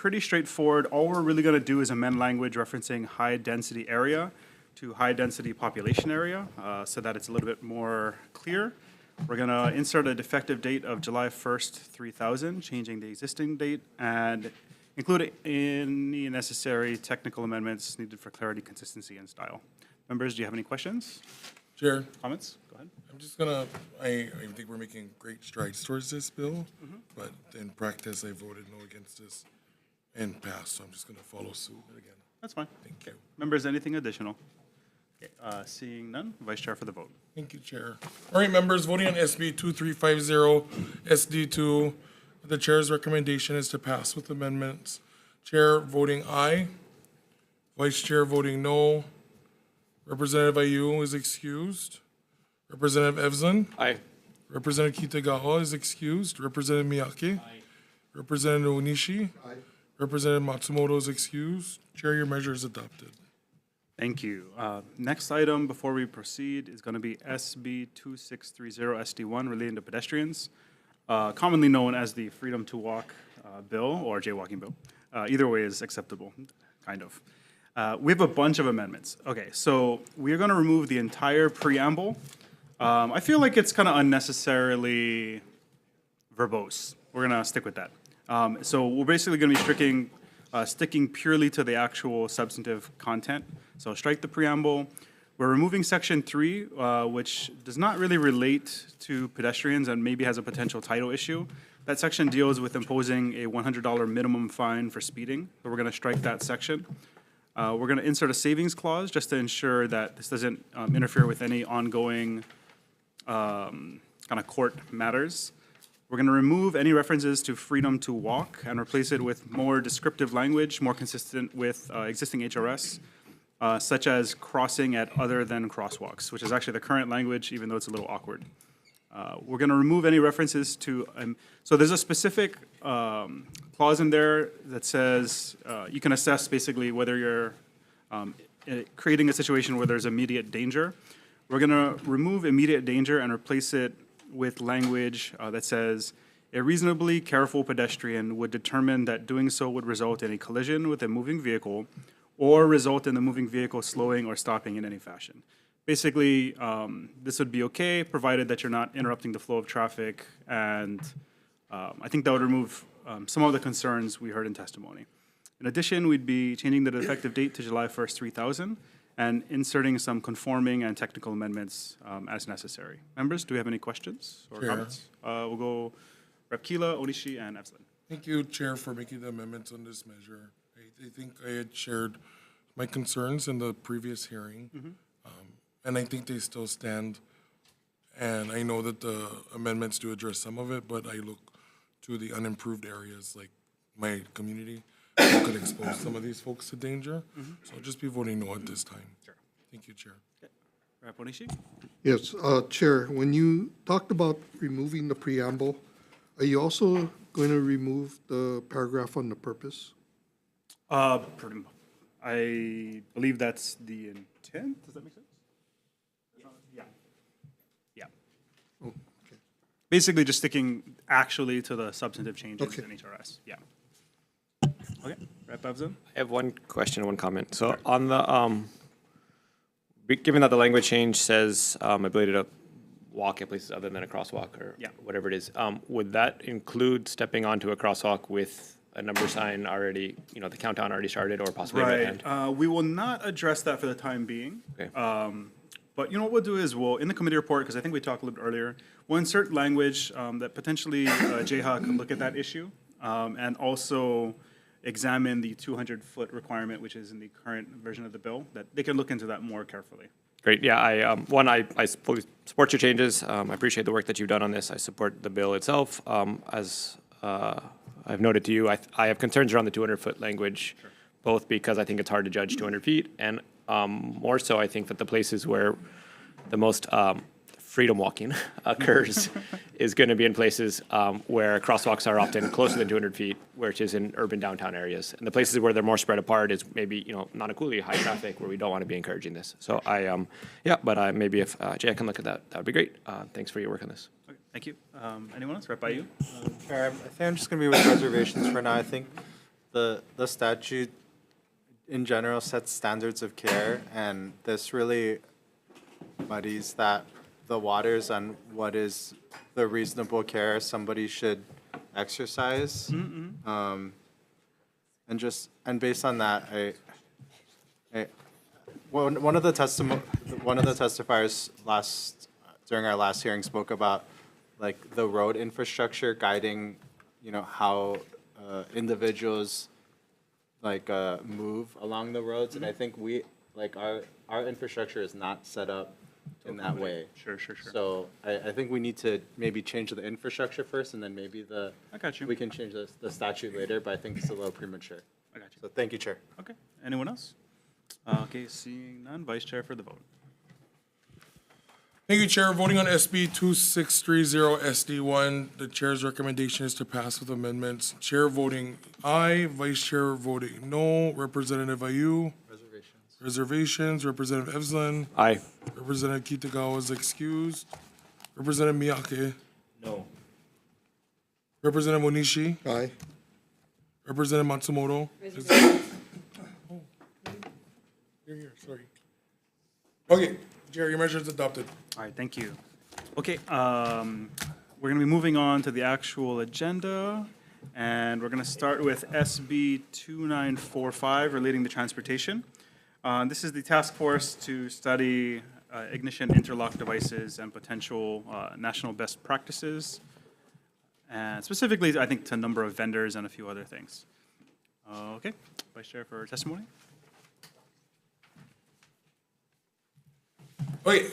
pretty straightforward. All we're really going to do is amend language referencing high-density area to high-density population area so that it's a little bit more clear. We're going to insert a effective date of July 1st, 3000, changing the existing date, and include any necessary technical amendments needed for clarity, consistency, and style. Members, do you have any questions? Chair, Comments? Go ahead. I'm just gonna, I think we're making great strides towards this bill, but in practice, I voted no against this and passed, so I'm just gonna follow suit again. That's fine. Thank you. Members, anything additional? Okay, seeing none, Vice Chair for the vote. Thank you, Chair. All right, members, voting on SB 2350 SD2, the Chair's recommendation is to pass with amendments. Chair voting aye, Vice Chair voting no. Representative Ayu is excused. Representative Evslin? Aye. Representative Kitagawa is excused. Representative Miyake? Aye. Representative Onishi? Aye. Representative Matsumoto is excused. Chair, your measure is adopted. Thank you. Next item before we proceed is going to be SB 2630 SD1 relating to pedestrians, commonly known as the Freedom to Walk bill or jaywalking bill. Either way is acceptable, kind of. We have a bunch of amendments. Okay, so we're going to remove the entire preamble. I feel like it's kind of unnecessarily verbose. We're going to stick with that. So we're basically going to be sticking purely to the actual substantive content. So strike the preamble. We're removing section 3, which does not really relate to pedestrians and maybe has a potential title issue. That section deals with imposing a $100 minimum fine for speeding. So we're going to strike that section. We're going to insert a savings clause just to ensure that this doesn't interfere with any ongoing kind of court matters. We're going to remove any references to freedom to walk and replace it with more descriptive language, more consistent with existing HRS, such as crossing at other than crosswalks, which is actually the current language, even though it's a little awkward. We're going to remove any references to, so there's a specific clause in there that says you can assess basically whether you're creating a situation where there's immediate danger. We're going to remove immediate danger and replace it with language that says a reasonably careful pedestrian would determine that doing so would result in a collision with a moving vehicle or result in the moving vehicle slowing or stopping in any fashion. Basically, this would be okay, provided that you're not interrupting the flow of traffic, and I think that would remove some of the concerns we heard in testimony. In addition, we'd be changing the effective date to July 1st, 3000, and inserting some conforming and technical amendments as necessary. Members, do we have any questions or comments? We'll go Rep. Kila, Onishi, and Evslin. Thank you, Chair, for making the amendments on this measure. I think I had shared my concerns in the previous hearing, and I think they still stand. And I know that the amendments do address some of it, but I look to the unimproved areas like my community that could expose some of these folks to danger. So I'll just be voting no at this time. Sure. Thank you, Chair. Okay. Rep. Onishi? Yes, Chair, when you talked about removing the preamble, are you also going to remove the paragraph on the purpose? I believe that's the intent. Does that make sense? Yeah. Yeah. Oh, okay. Basically, just sticking actually to the substantive changes Okay. in HRS. Yeah. Okay. Rep. Evslin? I have one question, one comment. So on the, given that the language change says ability to walk at places other than a crosswalk or whatever it is, would that include stepping onto a crosswalk with a number sign already, the countdown already started, or possibly a red hand? We will not address that for the time being. Okay. But what we'll do is in the committee report, because I think we talked a little bit earlier, we'll insert language that potentially JHA could look at that issue and also examine the 200-foot requirement, which is in the current version of the bill, that they can look into that more carefully. Great. Yeah, I fully support your changes. I appreciate the work that you've done on this. I support the bill itself. As I've noted to you, I have concerns around the 200-foot language, both because I think it's hard to judge 200 feet, and more so I think that the places where the most freedom walking occurs is going to be in places where crosswalks are often closer than 200 feet, which is in urban downtown areas. And the places where they're more spread apart is maybe, non-equally high traffic where we don't want to be encouraging this. So but maybe if Jay can look at that, that would be great. Thanks for your work on this. Okay, thank you. Anyone else? Rep. Ayu? Chair, I think I'm just going to be with reservations for now. I think the statute in general sets standards of care, and this really muddies the waters on what is the reasonable care somebody should exercise. And based on that, one of the testifiers during our last hearing spoke about like the road infrastructure guiding, how individuals like move along the roads, and I think our infrastructure is not set up in that way. Sure. So I think we need to maybe change the infrastructure first, and then maybe I got you. we can change the statute later, but I think it's a little premature. I got you. So thank you, Chair. Okay, anyone else? Okay, seeing none, Vice Chair for the vote. Thank you, Chair. Voting on SB 2630 SD1, the Chair's recommendation is to pass with amendments. Chair voting aye, Vice Chair voting no. Representative Ayu? Reservations. Representative Evslin? Aye. Representative Kitagawa is excused. Representative Miyake? No. Representative Onishi? Aye. Representative Matsumoto? Oh, you're here, sorry. Okay, Chair, your measure is adopted. All right, thank you. Okay, we're gonna be moving on to the actual agenda, and we're gonna start with SB 2945 relating to transportation. This is the task force to study ignition interlock devices and potential national best practices, and specifically, I think, to a number of vendors and a few other things. Okay, Vice Chair for testimony. Okay.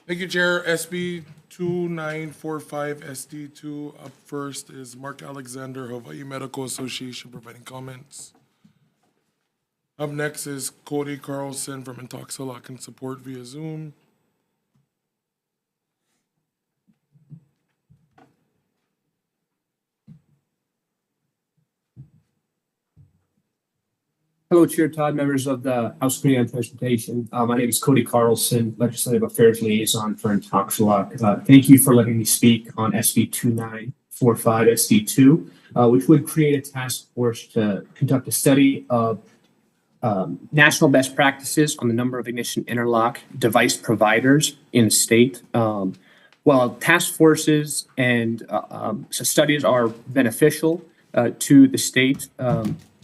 Thank you, Chair. SB 2945 SD2. Up first is Mark Alexander, Hawaii Medical Association, providing comments. Up next is Cody Carlson from Intoxilock and support via Zoom. Hello, Chair Todd, members of the House Committee on Transportation. My name is Cody Carlson, Legislative Affairs Liaison for Intoxilock. Thank you for letting me speak on SB 2945 SD2, which would create a task force to conduct a study of national best practices on the number of ignition interlock device providers in the state. While task forces and studies are beneficial to the state,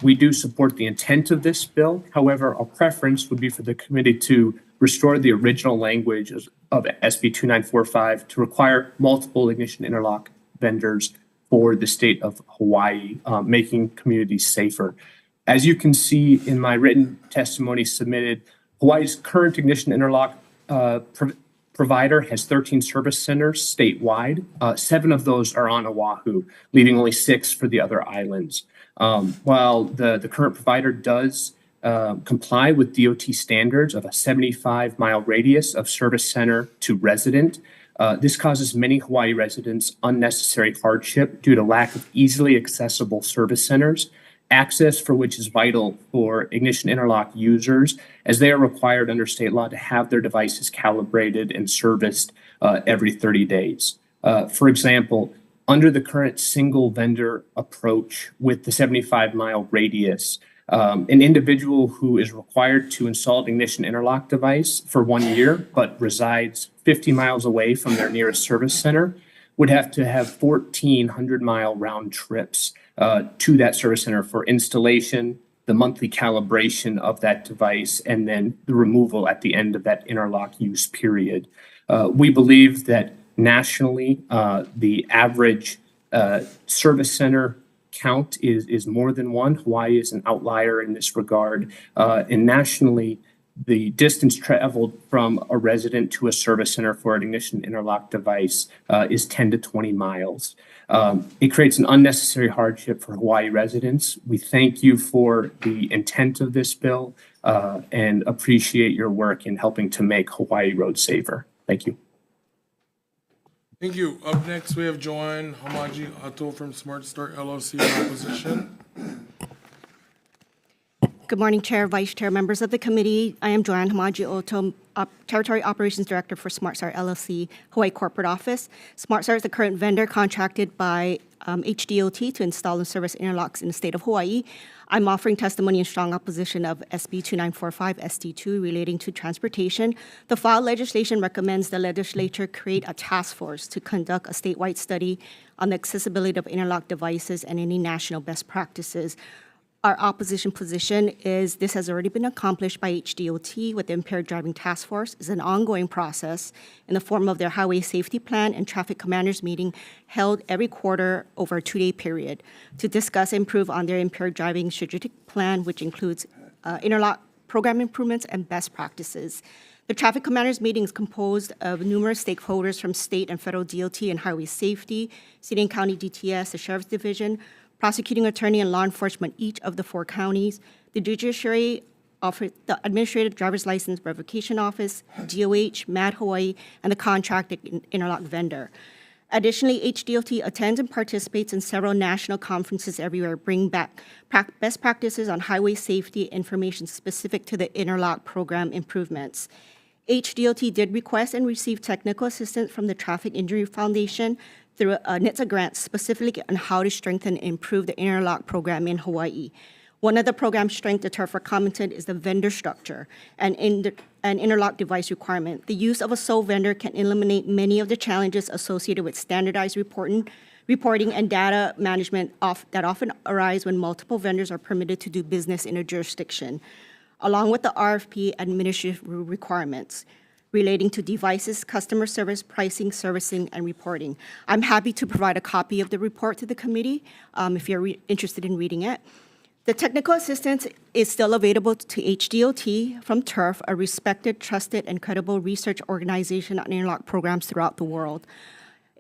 we do support the intent of this bill. However, our preference would be for the committee to restore the original language of SB 2945 to require multiple ignition interlock vendors for the state of Hawaii, making communities safer. As you can see in my written testimony submitted, Hawaii's current ignition interlock provider has 13 service centers statewide. 7 of those are on Oahu, leaving only 6 for the other islands. While the current provider does comply with DOT standards of a 75-mile radius of service center to resident, this causes many Hawaii residents unnecessary hardship due to lack of easily accessible service centers, access for which is vital for ignition interlock users, as they are required under state law to have their devices calibrated and serviced every 30 days. For example, under the current single vendor approach with the 75-mile radius, an individual who is required to install an ignition interlock device for 1 year but resides 50 miles away from their nearest service center would have to have 1,400-mile round trips to that service center for installation, the monthly calibration of that device, and then the removal at the end of that interlock use period. We believe that nationally, the average service center count is more than one. Hawaii is an outlier in this regard. And nationally, the distance traveled from a resident to a service center for an ignition interlock device is 10 to 20 miles. It creates an unnecessary hardship for Hawaii residents. We thank you for the intent of this bill and appreciate your work in helping to make Hawaii roads safer. Thank you. Thank you. Up next, we have Joanne Hamaji Ato from Smart Start LLC in opposition. Good morning, Chair, Vice Chair, members of the committee. I am Joanne Hamaji-Oto, Territory Operations Director for SmartStar LLC, Hawaii Corporate Office. SmartStar is the current vendor contracted by HDOT to install and service interlocks in the state of Hawaii. I'm offering testimony in strong opposition of SB 2945 SD2 relating to transportation. The filed legislation recommends the legislature create a task force to conduct a statewide study on the accessibility of interlock devices and any national best practices. Our opposition position is this has already been accomplished by HDOT with the Impaired Driving Task Force. It's an ongoing process in the form of their Highway Safety Plan and Traffic Commanders meeting held every quarter over a 2-day period to discuss and improve on their impaired driving strategic plan, which includes interlock program improvements and best practices. The Traffic Commanders meeting is composed of numerous stakeholders from state and federal DOT and highway safety, city and county DTS, the Sheriff's Division, prosecuting attorney and law enforcement, each of the 4 counties, the judiciary, the Administrative Driver's License Revocation Office, DOH, MAD Hawaii, and the contracted interlock vendor. Additionally, HDOT attends and participates in several national conferences everywhere, bringing back best practices on highway safety information specific to the interlock program improvements. HDOT did request and receive technical assistance from the Traffic Injury Foundation through a NHTSA grant specifically on how to strengthen and improve the interlock program in Hawaii. One of the program's strengths the TRFA commented is the vendor structure and interlock device requirement. The use of a sole vendor can eliminate many of the challenges associated with standardized reporting and data management that often arise when multiple vendors are permitted to do business in a jurisdiction, along with the RFP administrative requirements relating to devices, customer service, pricing, servicing, and reporting. I'm happy to provide a copy of the report to the committee if you're interested in reading it. The technical assistance is still available to HDOT from TURF, a respected, trusted, and credible research organization on interlock programs throughout the world.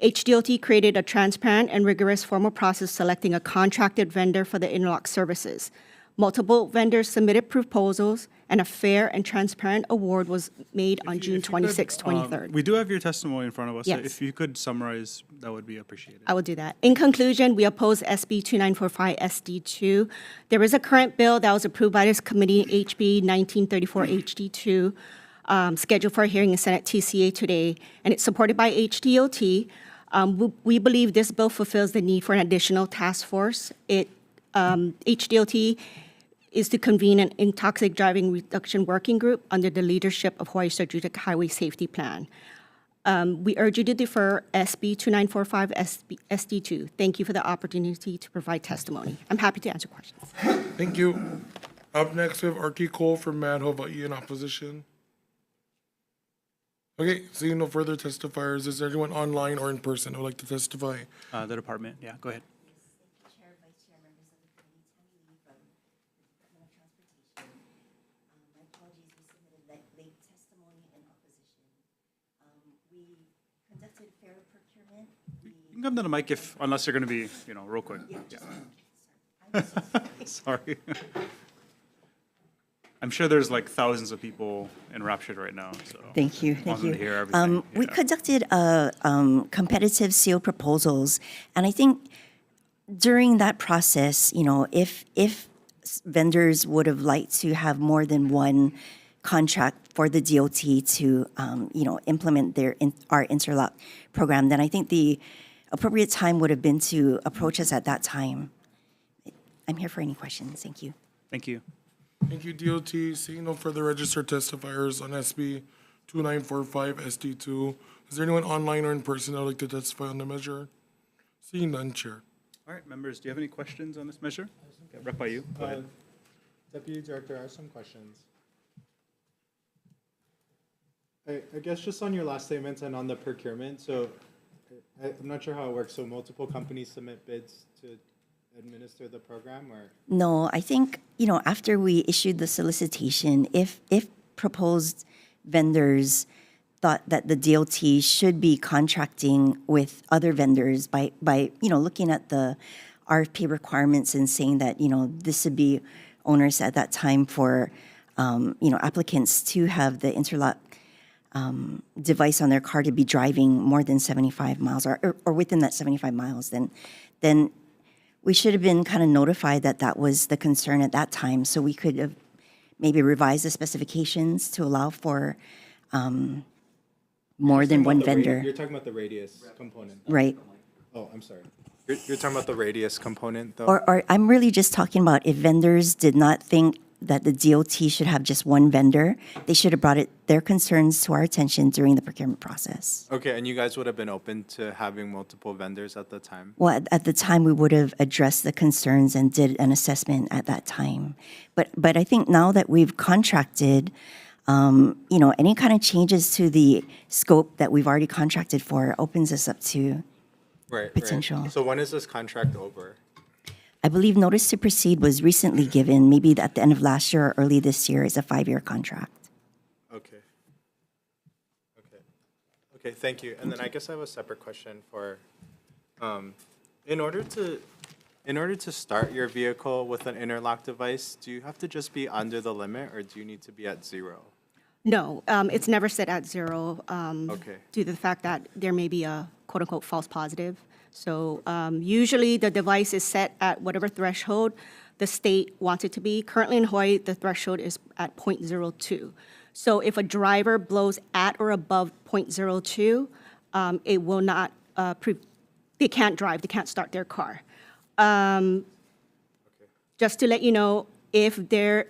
HDOT created a transparent and rigorous formal process selecting a contracted vendor for the interlock services. Multiple vendors submitted proposals, and a fair and transparent award was made on June 26, 23rd. We do have your testimony in front of us. Yes. If you could summarize, that would be appreciated. I will do that. In conclusion, we oppose SB 2945 SD2. There is a current bill that was approved by this committee, HB 1934 HD2, scheduled for a hearing in Senate TCA today, and it's supported by HDOT. We believe this bill fulfills the need for an additional task force. HDOT is to convene an intoxic driving reduction working group under the leadership of Hawaii Strategic Highway Safety Plan. We urge you to defer SB 2945 SD2. Thank you for the opportunity to provide testimony. I'm happy to answer questions. Thank you. Up next, we have Archie Cole from MAD Hawaii in opposition. Okay, seeing no further testifiers, is there anyone online or in person who would like to testify? The department, yeah, go ahead. Chair, Vice Chair, members of the committee, Tony Lee from the Department of Transportation. My apologies, we submitted late testimony in opposition. We conducted fair procurement. You can come to the mic unless you're going to be, real quick. Yeah. Sorry. I'm sure there's like thousands of people enraptured right now. So Thank you. want them to hear everything. We conducted competitive seal proposals, and I think during that process, if vendors would have liked to have more than one contract for the DOT to, implement our interlock program, then I think the appropriate time would have been to approach us at that time. I'm here for any questions. Thank you. Thank you. Thank you, DOT. Seeing no further registered testifiers on SB 2945 SD2, is there anyone online or in person that would like to testify on the measure? Seeing none, Chair. All right, members, do you have any questions on this measure? Yeah, rep by you. Go ahead. Deputy Director, I have some questions. I guess just on your last statements and on the procurement, so I'm not sure how it works. So multiple companies submit bids to administer the program, or? No, I think, after we issued the solicitation, if proposed vendors thought that the DOT should be contracting with other vendors by looking at the RFP requirements and saying that, this would be onerous at that time for, applicants to have the interlock device on their car to be driving more than 75 miles or within that 75 miles, then we should have been kind of notified that that was the concern at that time, so we could have maybe revised the specifications to allow for more than one vendor. You're talking about the radius component. Right. Oh, I'm sorry. You're talking about the radius component, though? Or I'm really just talking about if vendors did not think that the DOT should have just one vendor, they should have brought their concerns to our attention during the procurement process. Okay, and you guys would have been open to having multiple vendors at the time? Well, at the time, we would have addressed the concerns and did an assessment at that time. But I think now that we've contracted, any kind of changes to the scope that we've already contracted for opens us up to Right. potential. So when is this contract over? I believe notice to proceed was recently given, maybe at the end of last year or early this year. It's a 5-year contract. Okay. Okay, thank you. And then I guess I have a separate question for, in order to start your vehicle with an interlock device, do you have to just be under the limit, or do you need to be at 0? No, it's never set at 0. Okay. Due to the fact that there may be a quote-unquote false positive. So usually the device is set at whatever threshold the state wants it to be. Currently in Hawaii, the threshold is at 0.02. So if a driver blows at or above 0.02, it will not, they can't drive, they can't start their car. Just to let you know, if the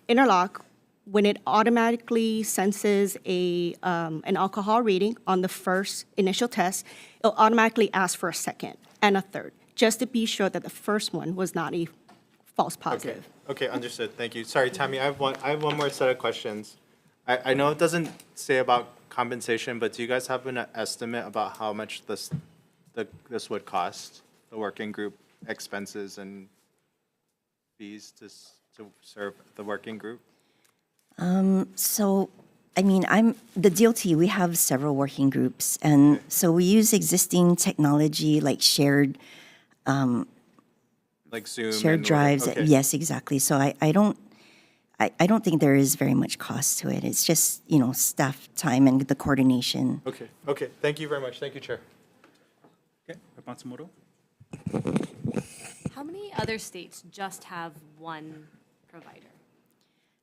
interlock, when it automatically senses an alcohol reading on the first initial test, it'll automatically ask for a second and a third, just to be sure that the first one was not a false positive. Okay, understood. Thank you. Sorry, Tammy, I have one more set of questions. I know it doesn't say about compensation, but do you guys have an estimate about how much this would cost, the working group expenses and fees to serve the working group? So, I mean, the DOT, we have several working groups, and so we use existing technology like shared Like Zoom? shared and drives. okay. Yes, exactly. So I don't think there is very much cost to it. It's just, staff time and the coordination. Okay. Thank you very much. Thank you, Chair. Okay, Rep. Matsumoto? How many other states just have one provider?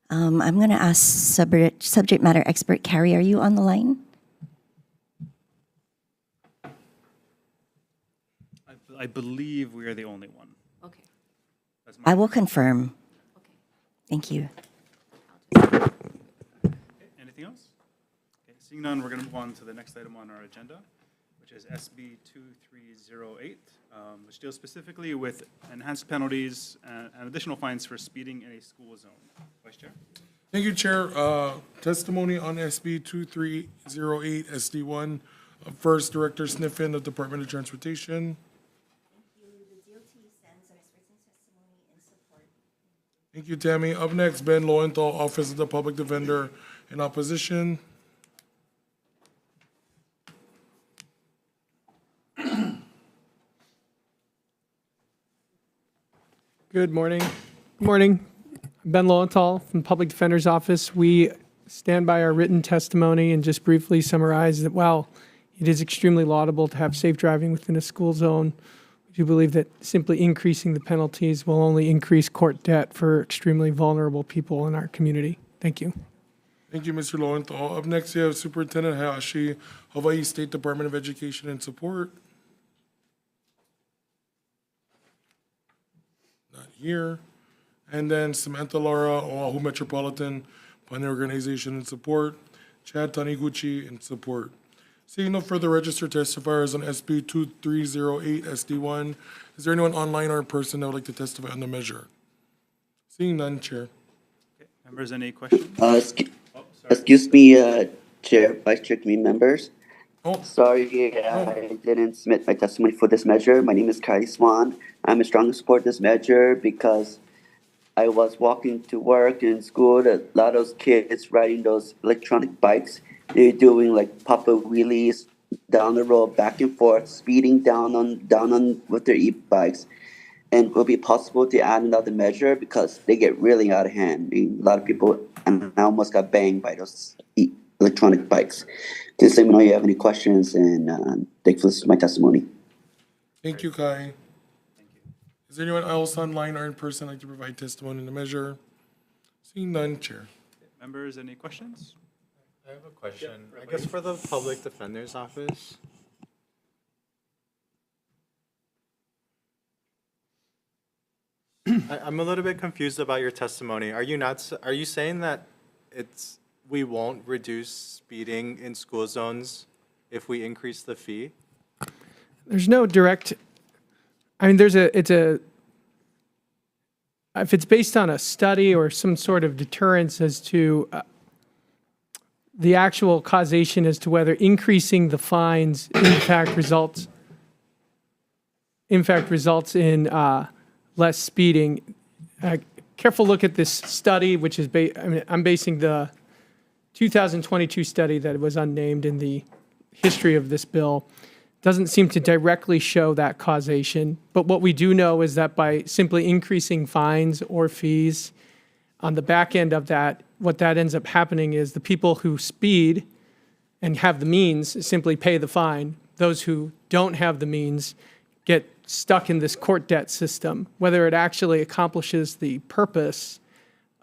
I'm going to ask subject matter expert Carrie, are you on the line? I believe we are the only one. Okay, That's my- I will confirm. okay. Thank you. Okay, anything else? Okay, seeing none, we're going to move on to the next item on our agenda, which is SB 2308, which deals specifically with enhanced penalties and additional fines for speeding in a school zone. Vice Chair? Thank you, Chair. Testimony on SB 2308 SD1. First, Director Sniffen of Department of Transportation. Thank you, Tammy. Up next, Ben Lowenthal, Office of the Public Defender in opposition. Good morning. Good morning. I'm Ben Lowenthal from the Public Defender's Office. We stand by our written testimony and just briefly summarize that while it is extremely laudable to have safe driving within a school zone, we do believe that simply increasing the penalties will only increase court debt for extremely vulnerable people in our community. Thank you. Thank you, Mr. Lowenthal. Up next, you have Superintendent Hayashi, Hawaii State Department of Education and Support. Not here. And then Samantha Lara, Oahu Metropolitan Planning Organization and Support. Chad Taniguchi in support. Seeing no further registered testifiers on SB 2308 SD1, is there anyone online or in person that would like to testify on the measure? Seeing none, Chair. Okay, members, any questions? Excuse me, Chair, Vice Chair, committee members. Oh. Sorry, I didn't submit my testimony for this measure. My name is Kylie Swan. I'm a strong support this measure because I was walking to work and school. A lot of those kids riding those electronic bikes, they're doing like pop-up wheelies down the road, back and forth, speeding down on with their e-bikes. And will it be possible to add another measure because they get really out of hand? I mean, a lot of people, and I almost got banged by those electronic bikes. Just let me know if you have any questions, and thank you for listening to my testimony. Thank you, Kai. Thank you. Is there anyone else online or in person like to provide testimony in the measure? Seeing none, Chair. Members, any questions? I have a question. I guess for the Public Defender's Office. I'm a little bit confused about your testimony. Are you saying that we won't reduce speeding in school zones if we increase the fee? There's no direct, I mean, if it's based on a study or some sort of deterrence as to the actual causation as to whether increasing the fines in fact results in less speeding. Careful look at this study, which is, I'm basing the 2022 study that was unnamed in the history of this bill. Doesn't seem to directly show that causation. But what we do know is that by simply increasing fines or fees, on the back end of that, what that ends up happening is the people who speed and have the means simply pay the fine. Those who don't have the means get stuck in this court debt system. Whether it actually accomplishes the purpose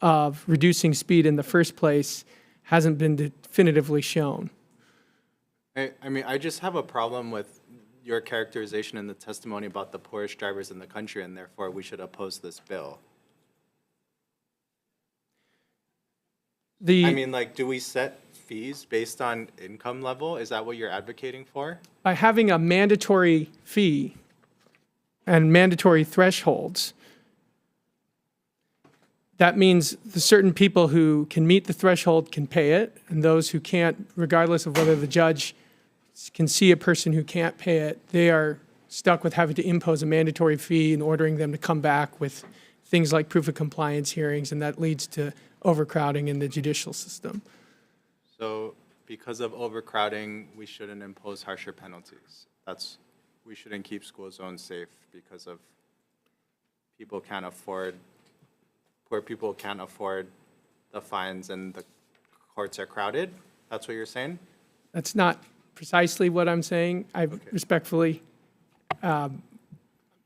of reducing speed in the first place hasn't been definitively shown. I mean, I just have a problem with your characterization in the testimony about the poorest drivers in the country, and therefore we should oppose this bill. I mean, like, do we set fees based on income level? Is that what you're advocating for? By having a mandatory fee and mandatory thresholds, that means the certain people who can meet the threshold can pay it, and those who can't, regardless of whether the judge can see a person who can't pay it, they are stuck with having to impose a mandatory fee and ordering them to come back with things like proof of compliance hearings, and that leads to overcrowding in the judicial system. So because of overcrowding, we shouldn't impose harsher penalties. We shouldn't keep school zones safe because of poor people can't afford the fines and the courts are crowded? That's what you're saying? That's not precisely what I'm saying. I respectfully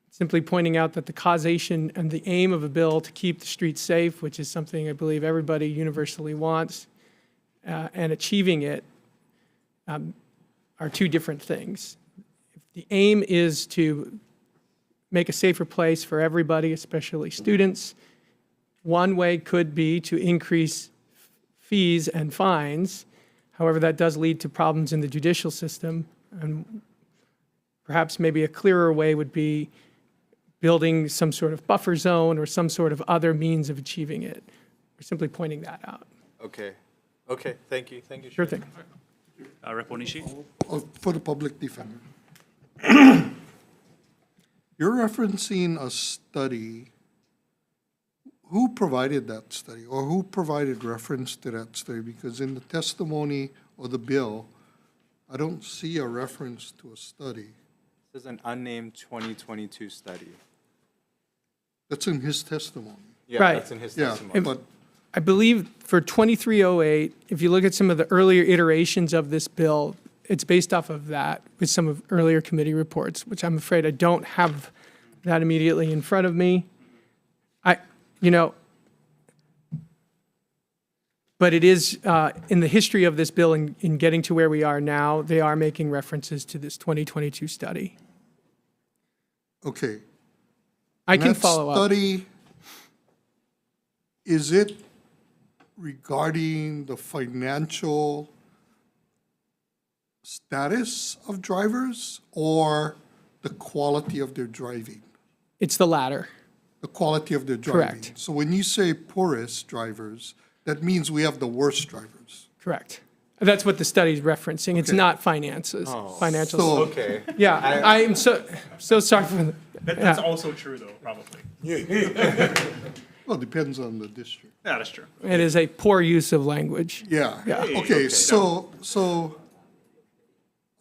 simply pointing out that the causation and the aim of a bill to keep the streets safe, which is something I believe everybody universally wants, and achieving it are two different things. If the aim is to make a safer place for everybody, especially students, one way could be to increase fees and fines. However, that does lead to problems in the judicial system. And perhaps maybe a clearer way would be building some sort of buffer zone or some sort of other means of achieving it. We're simply pointing that out. Okay. Okay, thank you. Thank you. Sure thing. Rep. Onishi? For the public defender. You're referencing a study. Who provided that study, or who provided reference to that study? Because in the testimony or the bill, I don't see a reference to a study. This is an unnamed 2022 study. That's in his testimony. Yeah, Right. that's in his Yeah, testimony. but I believe for 2308, if you look at some of the earlier iterations of this bill, it's based off of that with some of earlier committee reports, which I'm afraid I don't have that immediately in front of me. But it is, in the history of this bill, in getting to where we are now, they are making references to this 2022 study. okay. I And can that follow up. study, is it regarding the financial status of drivers or the quality of their driving? It's the latter. The quality of their driving. Correct. So when you say poorest drivers, that means we have the worst drivers. Correct. That's what the study's referencing. It's Okay. not finances, financial. So- Okay. Yeah, I am so sorry for the. That's also true, though, probably. Well, it depends on the district. Yeah, that's true. It is a poor use of language. Yeah. Yeah. Okay, so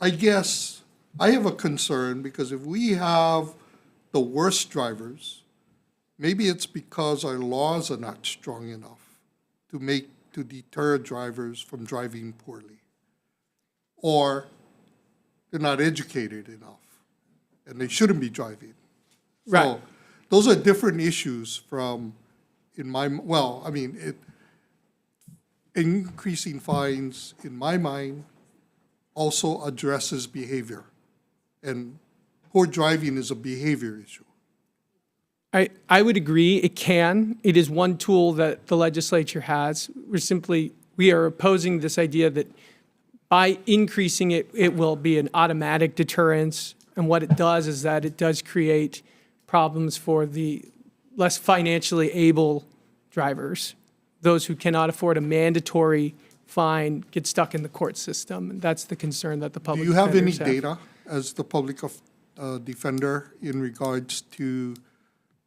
I guess I have a concern because if we have the worst drivers, maybe it's because our laws are not strong enough to deter drivers from driving poorly. Or they're not educated enough and they shouldn't be driving. Right. So those are different issues from, well, I mean, increasing fines, in my mind, also addresses behavior. And poor driving is a behavior issue. I would agree, it can. It is one tool that the legislature has. We are opposing this idea that by increasing it, it will be an automatic deterrence. And what it does is that it does create problems for the less financially able drivers. Those who cannot afford a mandatory fine get stuck in the court system. And that's the concern that the Do public you have any defenders have. data as the public defender in regards to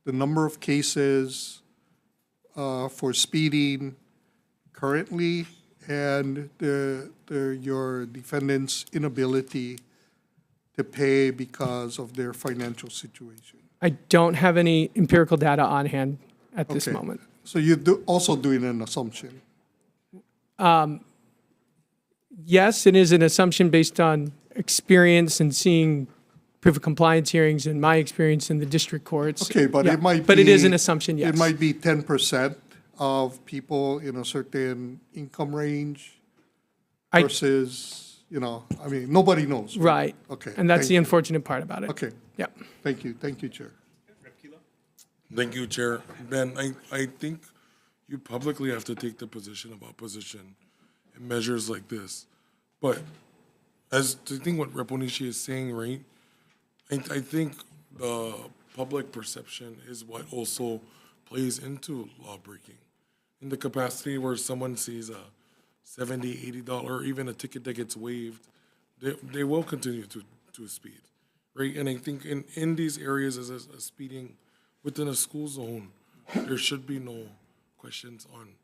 the number of cases for speeding currently and your defendant's inability to pay because of their financial situation? I don't have any empirical data on hand at this Okay. moment. So you're also doing an assumption? Yes, it is an assumption based on experience and seeing proof of compliance hearings and my experience in the district courts. Okay, but Yeah, it might be. But it is an assumption, yes. It might be 10% of people in a certain income range I- versus, I mean, nobody knows. Right. Okay. And that's thank the you. unfortunate part about it. Okay, Yeah. thank you, Chair. Thank you, Chair. Ben, I think you publicly have to take the position of opposition in measures like this. But as I think what Reponishi is saying, right, I think the public perception is what also plays into law breaking. In the capacity where someone sees a $70, $80, or even a ticket that gets waived, they will continue to speed, right? And I think in these areas as a speeding within a school zone, there should be no questions on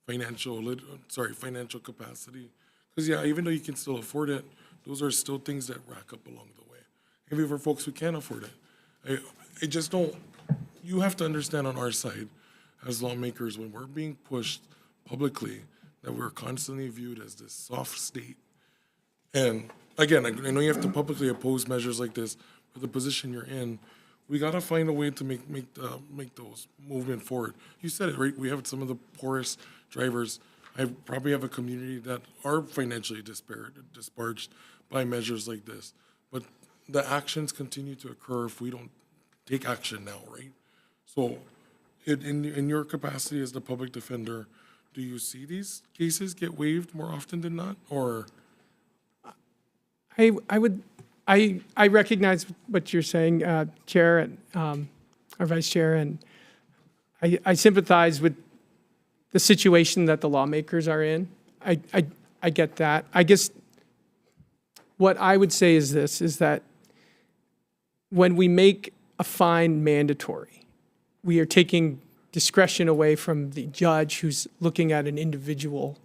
financial capacity. Because yeah, even though you can still afford it, those are still things that rack up along the way. Maybe for folks who can't afford it. I just don't, you have to understand on our side as lawmakers, when we're being pushed publicly, that we're constantly viewed as this soft state. And again, I know you have to publicly oppose measures like this for the position you're in. We gotta find a way to make those movement forward. You said it, right? We have some of the poorest drivers. I probably have a community that are financially disparaged by measures like this. But the actions continue to occur if we don't take action now, right? So in your capacity as the public defender, do you see these cases get waived more often than not, or? I recognize what you're saying, Chair and or Vice Chair, and I sympathize with the situation that the lawmakers are in. I get that. I guess what I would say is this, is that when we make a fine mandatory, we are taking discretion away from the judge who's looking at an individual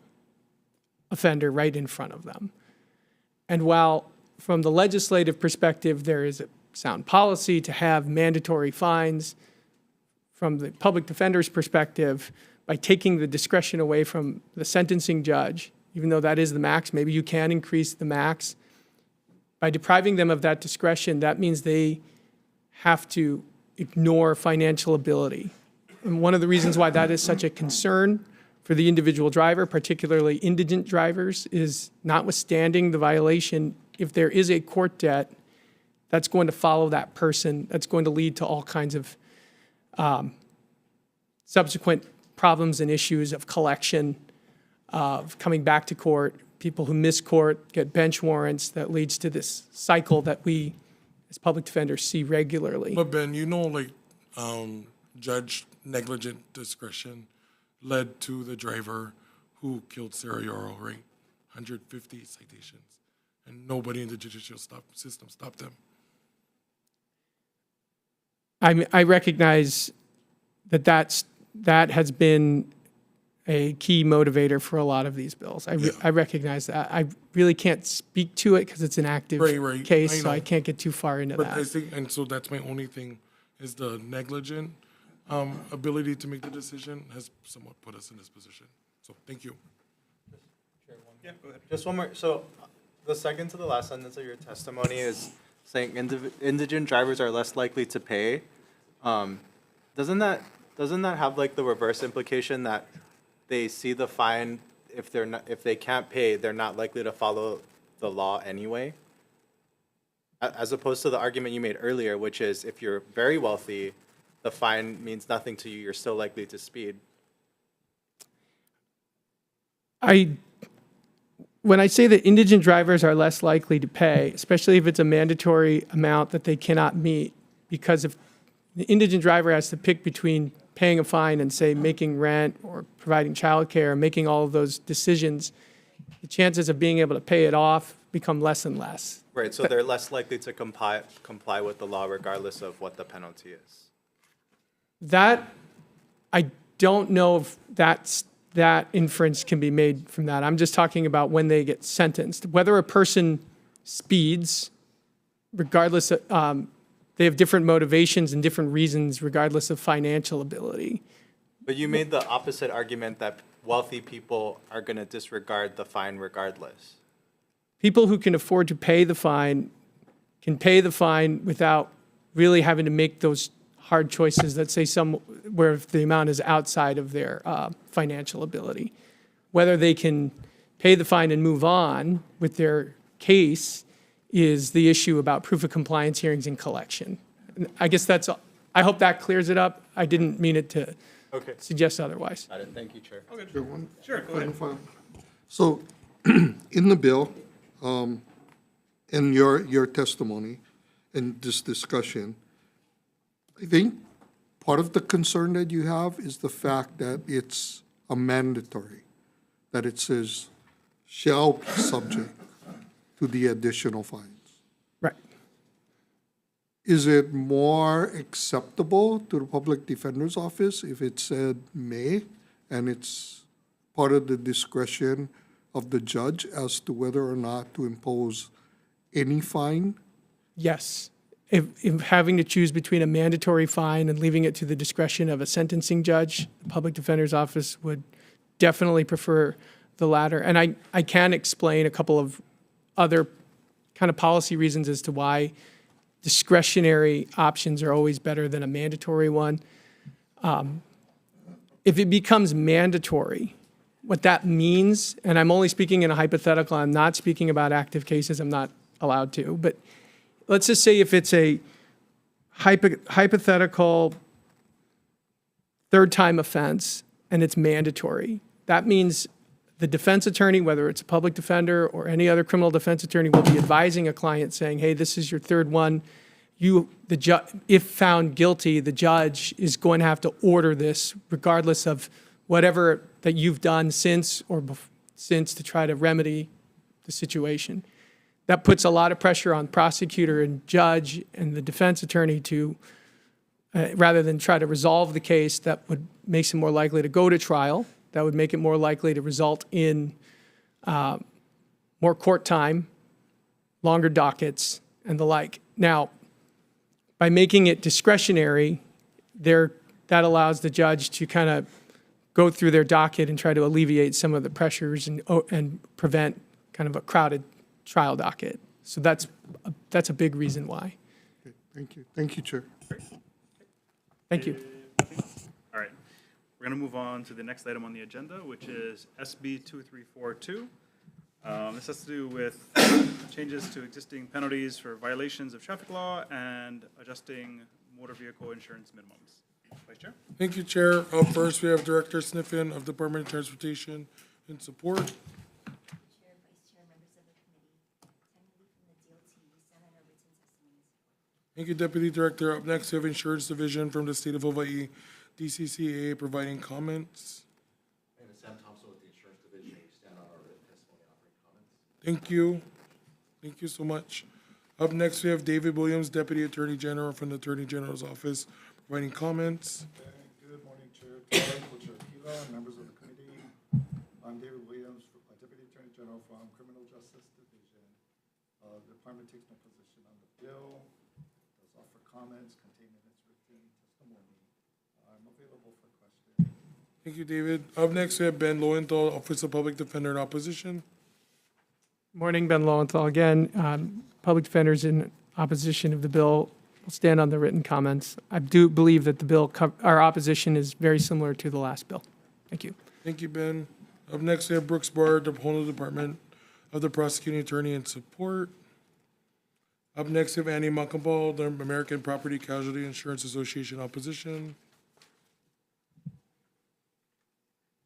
offender right in front of them. And while from the legislative perspective, there is a sound policy to have mandatory fines, from the public defender's perspective, by taking the discretion away from the sentencing judge, even though that is the max, maybe you can increase the max. By depriving them of that discretion, that means they have to ignore financial ability. And one of the reasons why that is such a concern for the individual driver, particularly indigent drivers, is notwithstanding the violation, if there is a court debt, that's going to follow that person. That's going to lead to all kinds of subsequent problems and issues of collection, of coming back to court. People who miss court get bench warrants. That leads to this cycle that we, as public defenders, see regularly. But Ben, judge negligent discretion led to the driver who killed Sarah Yarrow, right? 150 citations, and nobody in the judicial system stopped them. I recognize that has been a key motivator for a lot of these bills. I recognize that. I really can't speak to it because it's an active Right. case, so I know. can't get too far into But I that. think, and so that's my only thing, is the negligent ability to make the decision has somewhat put us in this position. So, thank you. Just one more. So the second to the last sentence of your testimony is saying indigent drivers are less likely to pay. Doesn't that have like the reverse implication that they see the fine, if they can't pay, they're not likely to follow the law anyway? As opposed to the argument you made earlier, which is if you're very wealthy, the fine means nothing to you, you're still likely to speed. When I say that indigent drivers are less likely to pay, especially if it's a mandatory amount that they cannot meet, because if the indigent driver has to pick between paying a fine and, say, making rent or providing childcare, making all of those decisions, the chances of being able to pay it off become less and less. Right, so they're less likely to comply with the law regardless of what the penalty is. That, I don't know if that inference can be made from that. I'm just talking about when they get sentenced. Whether a person speeds, regardless of, they have different motivations and different reasons regardless of financial ability. But you made the opposite argument that wealthy people are going to disregard the fine regardless. People who can afford to pay the fine can pay the fine without really having to make those hard choices that say where the amount is outside of their financial ability. Whether they can pay the fine and move on with their case is the issue about proof of compliance hearings and collection. And I guess I hope that clears it up. I didn't mean it to suggest otherwise. Got it. Thank you, Chair. Sure, go ahead. So, in the bill, in your testimony, in this discussion, I think part of the concern that you have is the fact that it's a mandatory, that it says shall be subject to the additional fines. Right. Is it more acceptable to the public defender's office if it said may, and it's part of the discretion of the judge as to whether or not to impose any fine? Yes. If having to choose between a mandatory fine and leaving it to the discretion of a sentencing judge, the public defender's office would definitely prefer the latter. And I can explain a couple of other kind of policy reasons as to why discretionary options are always better than a mandatory one. If it becomes mandatory, what that means, and I'm only speaking in a hypothetical, I'm not speaking about active cases, I'm not allowed to, but let's just say if it's a hypothetical third-time offense and it's mandatory, that means the defense attorney, whether it's a public defender or any other criminal defense attorney, will be advising a client saying, hey, this is your third one. If found guilty, the judge is going to have to order this regardless of whatever that you've done since to try to remedy the situation. That puts a lot of pressure on prosecutor and judge and the defense attorney to, rather than try to resolve the case, that would make it more likely to go to trial. That would make it more likely to result in more court time, longer dockets, and the like. Now, by making it discretionary, that allows the judge to kind of go through their docket and try to alleviate some of the pressures and prevent kind of a crowded trial docket. So that's a big reason why. Okay, thank you. Thank you, Chair. Thank you. All right. We're going to move on to the next item on the agenda, which is SB 2342. This has to do with changes to existing penalties for violations of traffic law and adjusting motor vehicle insurance minimums. Vice Chair? Thank you, Chair. Up first, we have Director Sniffen of Department of Transportation in support. Thank you, Deputy Director. Up next, we have Insurance Division from the State of Hawaii, DCCA, providing comments. My name is Sam Thompson with the Insurance Division. We stand on our written testimony offering comments. Thank you. Thank you so much. Up next, we have David Williams, Deputy Attorney General from the Attorney General's Office, providing comments. Good morning, Chair, Chair Kila, and members of the committee. I'm David Williams, Deputy Attorney General from Criminal Justice Division. The department takes no position on the bill, does offer comments contained in its written testimony. I'm available for questions. Thank you, David. Up next, we have Ben Lowenthal, Office of Public Defender in Opposition. Morning, Ben Lowenthal again. Public defenders in opposition of the bill I'll stand on the written comments. I do believe that the bill, our opposition is very similar to the last bill. Thank you. Thank you, Ben. Up next, we have Brooks Bard, the Honolulu Department of the Prosecuting Attorney in support. Up next, we have Annie Muckamball, the American Property Casualty Insurance Association opposition.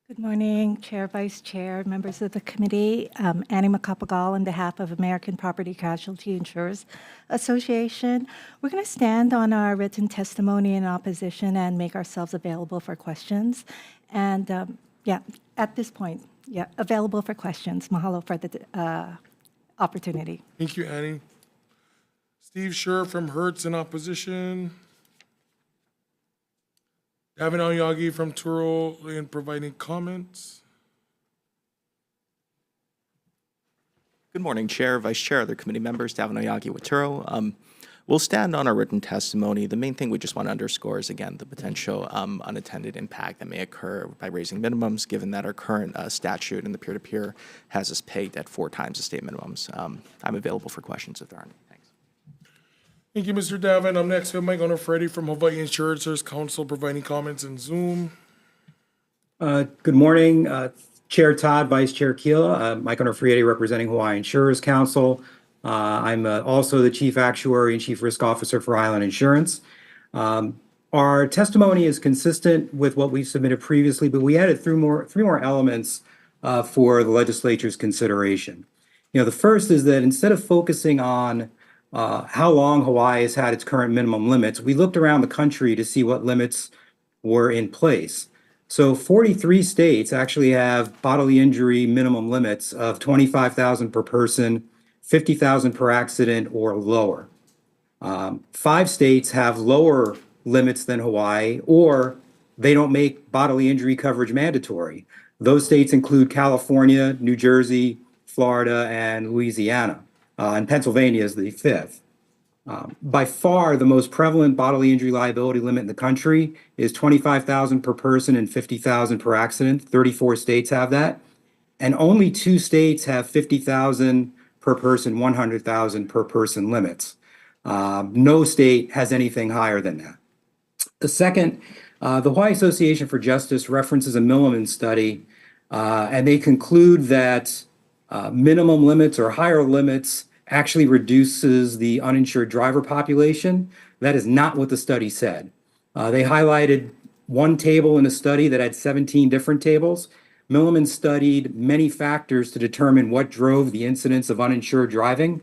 Good morning, Chair, Vice Chair, members of the committee. Annie Macapagal on behalf of American Property Casualty Insurers Association. We're going to stand on our written testimony in opposition and make ourselves available for questions. And at this point, available for questions. Mahalo for the opportunity. Thank you, Annie. Steve Scher from Hertz in opposition. Davin Aoyagi from Turo in providing comments. Good morning, Chair, Vice Chair, other committee members, Davin Aoyagi with Turo. We'll stand on our written testimony. The main thing we just want to underscore is, again, the potential unintended impact that may occur by raising minimums, given that our current statute in the peer-to-peer has us pegged at 4 times the state minimums. I'm available for questions if there are any. Thanks. Thank you, Mr. Davin. Up next, we have Mike Onofredi from Hawaii Insurance Council providing comments in Zoom. Good morning, Chair Todd, Vice Chair Keela, Mike Onofredi representing Hawaii Insurers Council. I'm also the Chief Actuary and Chief Risk Officer for Island Insurance. Our testimony is consistent with what we've submitted previously, but we added three more elements for the legislature's consideration. The first is that instead of focusing on how long Hawaii has had its current minimum limits, we looked around the country to see what limits were in place. So 43 states actually have bodily injury minimum limits of $25,000 per person, $50,000 per accident or lower. 5 states have lower limits than Hawaii, or they don't make bodily injury coverage mandatory. Those states include California, New Jersey, Florida, and Louisiana. And Pennsylvania is the 5th. By far, the most prevalent bodily injury liability limit in the country is $25,000 per person and $50,000 per accident. 34 states have that. And only 2 states have $50,000 per person, $100,000 per person limits. No state has anything higher than that. The second, the Hawaii Association for Justice references a Milliman study, and they conclude that minimum limits or higher limits actually reduces the uninsured driver population. That is not what the study said. They highlighted one table in a study that had 17 different tables. Milliman studied many factors to determine what drove the incidence of uninsured driving,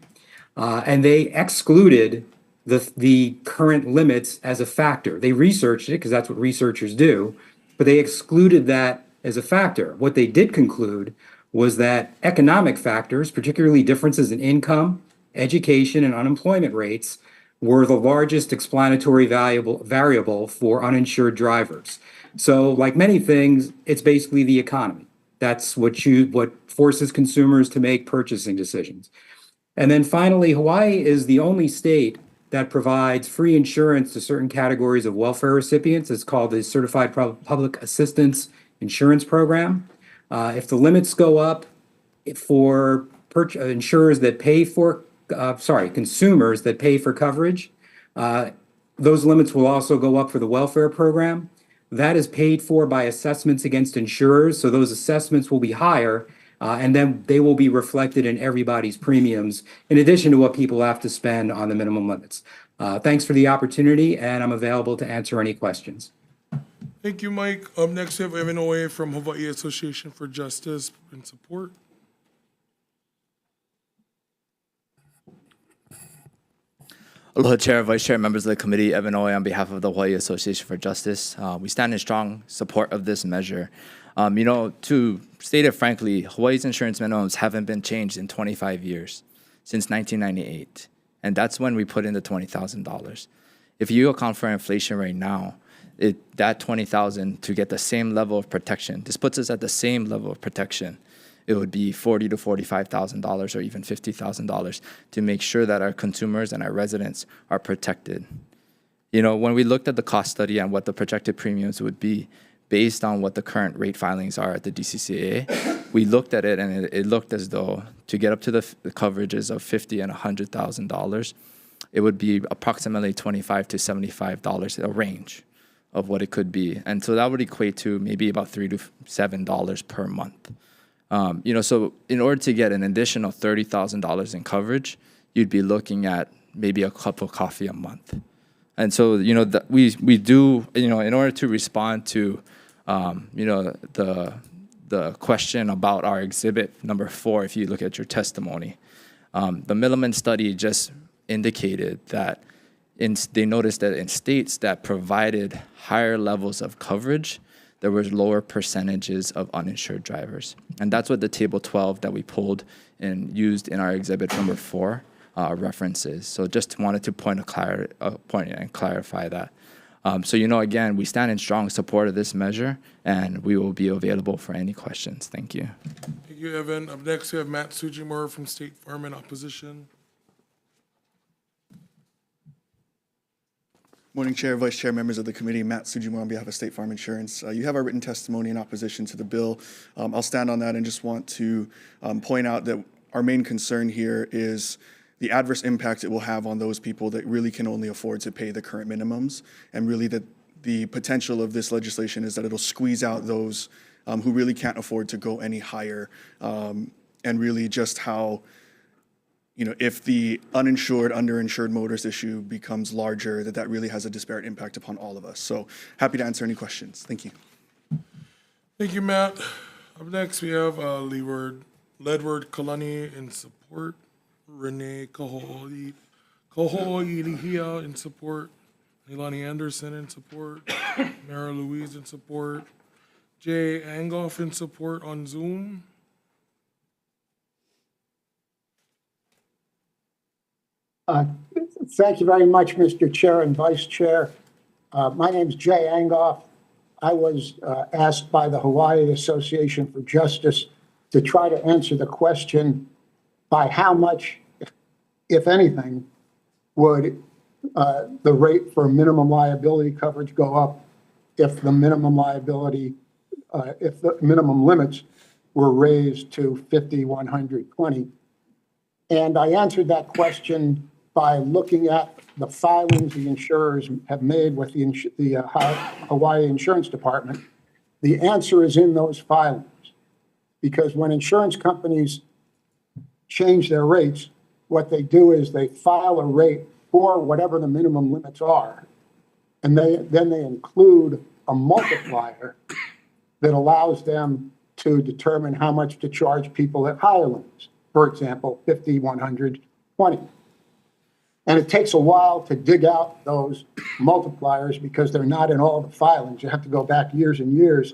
and they excluded the current limits as a factor. They researched it because that's what researchers do, but they excluded that as a factor. What they did conclude was that economic factors, particularly differences in income, education, and unemployment rates, were the largest explanatory variable for uninsured drivers. So, like many things, it's basically the economy. That's what forces consumers to make purchasing decisions. And then finally, Hawaii is the only state that provides free insurance to certain categories of welfare recipients. It's called the Certified Public Assistance Insurance Program. If the limits go up for consumers that pay for coverage, those limits will also go up for the welfare program. That is paid for by assessments against insurers, so those assessments will be higher, and then they will be reflected in everybody's premiums, in addition to what people have to spend on the minimum limits. Thanks for the opportunity, and I'm available to answer any questions. Thank you, Mike. Up next, we have Evan Oye from Hawaii Association for Justice in support. Aloha, Chair, Vice Chair, members of the committee. Evan Oye on behalf of the Hawaii Association for Justice. We stand in strong support of this measure. To state it frankly, Hawaii's insurance minimums haven't been changed in 25 years, since 1998. And that's when we put in the $20,000. If you account for inflation right now, that $20,000 to get the same level of protection, this puts us at the same level of protection. It would be $40,000 to $45,000 or even $50,000 to make sure that our consumers and our residents are protected. When we looked at the cost study and what the projected premiums would be based on what the current rate filings are at the DCCA, we looked at it and it looked as though to get up to the coverages of $50,000 and $100,000, it would be approximately $25 to $75, a range of what it could be. And so that would equate to maybe about $3 to $7 per month. So in order to get an additional $30,000 in coverage, you'd be looking at maybe a cup of coffee a month. And so, we do, in order to respond to, the question about our exhibit number 4, if you look at your testimony, the Milliman study just indicated that they noticed that in states that provided higher levels of coverage, there was lower percentages of uninsured drivers. And that's what the table 12 that we pulled and used in our exhibit number 4 references. So just wanted to point and clarify that. Again, we stand in strong support of this measure, and we will be available for any questions. Thank you. Thank you, Evan. Up next, we have Matt Sujimura from State Farm in opposition. Morning, Chair, Vice Chair, members of the committee. Matt Sujimura on behalf of State Farm Insurance. You have our written testimony in opposition to the bill. I'll stand on that and just want to point out that our main concern here is the adverse impact it will have on those people that really can only afford to pay the current minimums, and really that the potential of this legislation is that it'll squeeze out those who really can't afford to go any higher, and really just how, if the uninsured, underinsured motorist issue becomes larger, that really has a disparate impact upon all of us. So happy to answer any questions. Thank you. Thank you, Matt. Up next, we have Ledward Kalani in support. Renee Kaho'ilihia in support. Leilani Anderson in support. Mara Louise in support. Jay Angoff in support on Zoom. Thank you very much, Mr. Chair and Vice Chair. My name is Jay Angoff. I was asked by the Hawaii Association for Justice to try to answer the question, by how much, if anything, would the rate for minimum liability coverage go up if the minimum liability, if the minimum limits were raised to 50, 120? And I answered that question by looking at the filings the insurers have made with the Hawaii Insurance Department. The answer is in those filings, because when insurance companies change their rates, what they do is they file a rate for whatever the minimum limits are, and then they include a multiplier that allows them to determine how much to charge people at higher limits. For example, 50, 120. And it takes a while to dig out those multipliers because they're not in all the filings. You have to go back years and years.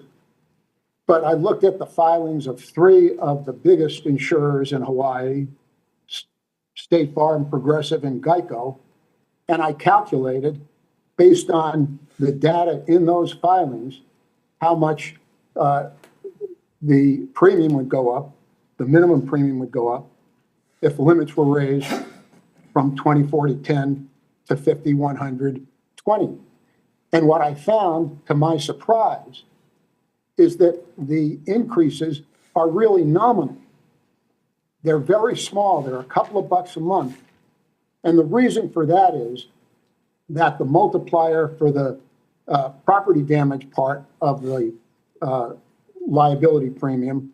But I looked at the filings of 3 of the biggest insurers in Hawaii, State Farm, Progressive, and Geico, and I calculated, based on the data in those filings, how much the premium would go up, the minimum premium would go up, if limits were raised from 20/40/10 to 50/100/20. And what I found, to my surprise, is that the increases are really nominal. They're very small. They're a couple of bucks a month. And the reason for that is that the multiplier for the property damage part of the liability premium,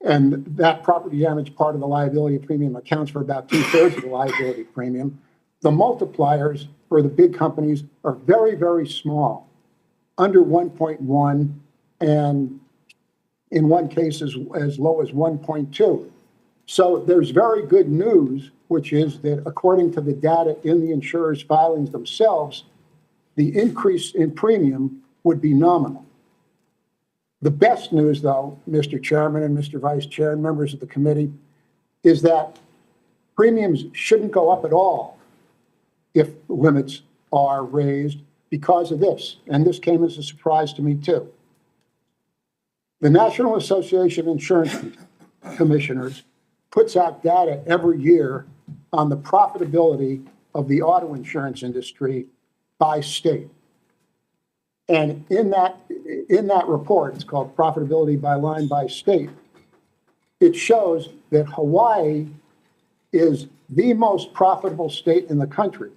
and that property damage part of the liability premium accounts for about 2/3 of the liability premium. The multipliers for the big companies are very, very small, under 1.1, and in one case as low as 1.2. So there's very good news, which is that according to the data in the insurers' filings themselves, the increase in premium would be nominal. The best news, though, Mr. Chairman and Mr. Vice Chair and members of the committee, is that premiums shouldn't go up at all if limits are raised because of this. And this came as a surprise to me, too. The National Association of Insurance Commissioners puts out data every year on the profitability of the auto insurance industry by state. And in that report, it's called Profitability by Line by State, it shows that Hawaii is the most profitable state in the country.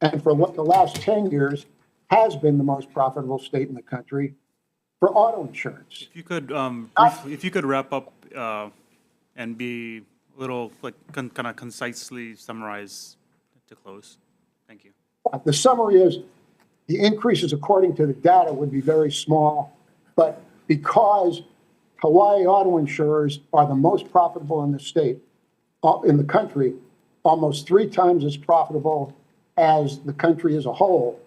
And for the last 10 years has been the most profitable state in the country for auto insurance. If you could, if you could wrap up and be a little, like, kind of concisely summarize to close. Thank you. The summary is the increases according to the data would be very small, but because Hawaii auto insurers are the most profitable in the state, in the country, almost 3 times as profitable as the country as a whole,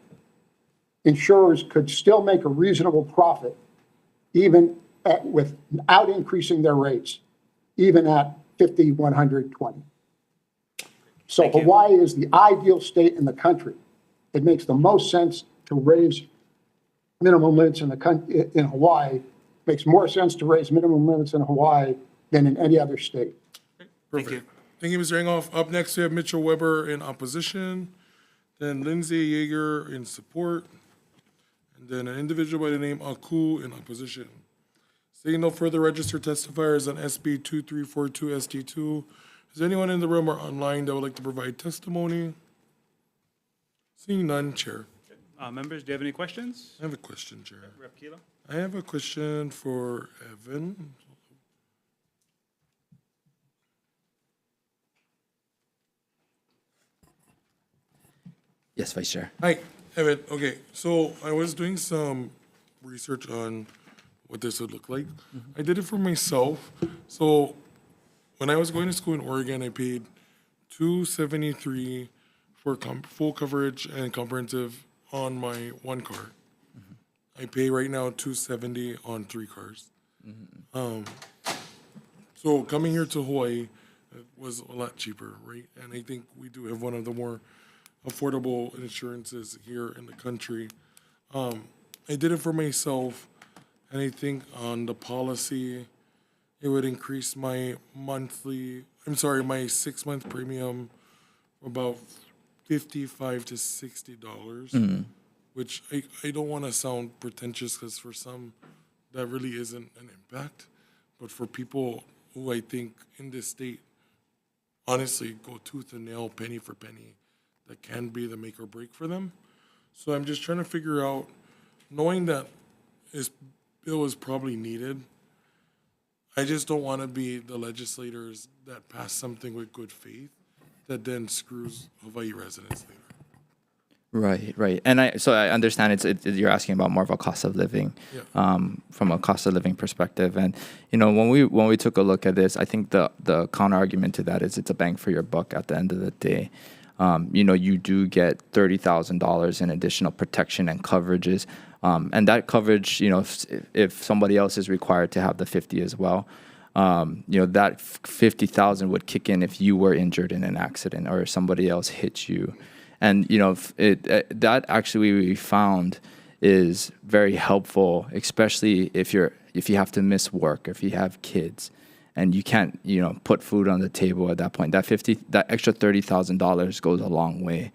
insurers could still make a reasonable profit even without increasing their rates, even at 5,120. So Hawaii is the ideal state in the country. It makes the most sense to raise minimum limits in Hawaii. Makes more sense to raise minimum limits in Hawaii than in any other state. Perfect. Thank you, Mr. Enghoff. Up next, we have Mitchell Weber in opposition, then Lindsay Yeager in support, and then an individual by the name Aku in opposition. Seeing no further registered testifiers on SB 2342 ST2, is there anyone in the room or online that would like to provide testimony? Seeing none, Chair. Members, do you have any questions? I have a question, Chair. Rep. Kilo? I have a question for Evan. Yes, Vice Chair. Hi, Evan. Okay, so I was doing some research on what this would look like. I did it for myself. So when I was going to school in Oregon, I paid $273 for full coverage and comprehensive on my one car. I pay right now $270 on 3 cars. So coming here to Hawaii was a lot cheaper, right? And I think we do have one of the more affordable insurances here in the country. I did it for myself, and I think on the policy, it would increase my my 6-month premium about $55 to $60, which I don't want to sound pretentious because for some, that really isn't an impact. But for people who I think in this state, honestly, go tooth and nail, penny for penny, that can be the make or break for them. So I'm just trying to figure out, knowing that this bill is probably needed, I just don't want to be the legislators that pass something with good faith that then screws Hawaii residents later. Right. And I understand you're asking about more of a cost of living, from a cost of living perspective. And when we took a look at this, I think the counter argument to that is it's a bang for your buck at the end of the day. You do get $30,000 in additional protection and coverages, and that coverage, if somebody else is required to have the 50 as well, that 50,000 would kick in if you were injured in an accident or somebody else hit you. And that actually we found is very helpful, especially if you have to miss work, if you have kids, and you can't put food on the table at that point. That extra $30,000 goes a long way.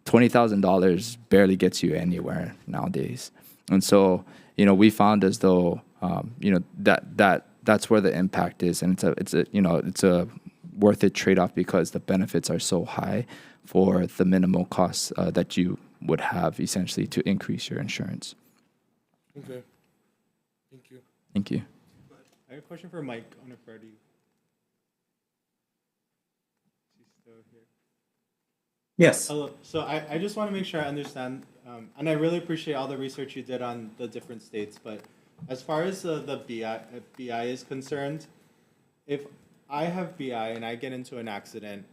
$20,000 barely gets you anywhere nowadays. And so we found as though that's where the impact is, and it's a worth it trade-off because the benefits are so high for the minimal costs that you would have essentially to increase your insurance. Okay. Thank you. Thank you. I have a question for Mike Onifredi. He's still here. Yes. Hello. So I just want to make sure I understand, and I really appreciate all the research you did on the different states, but as far as the BI is concerned, if I have BI and I get into an accident,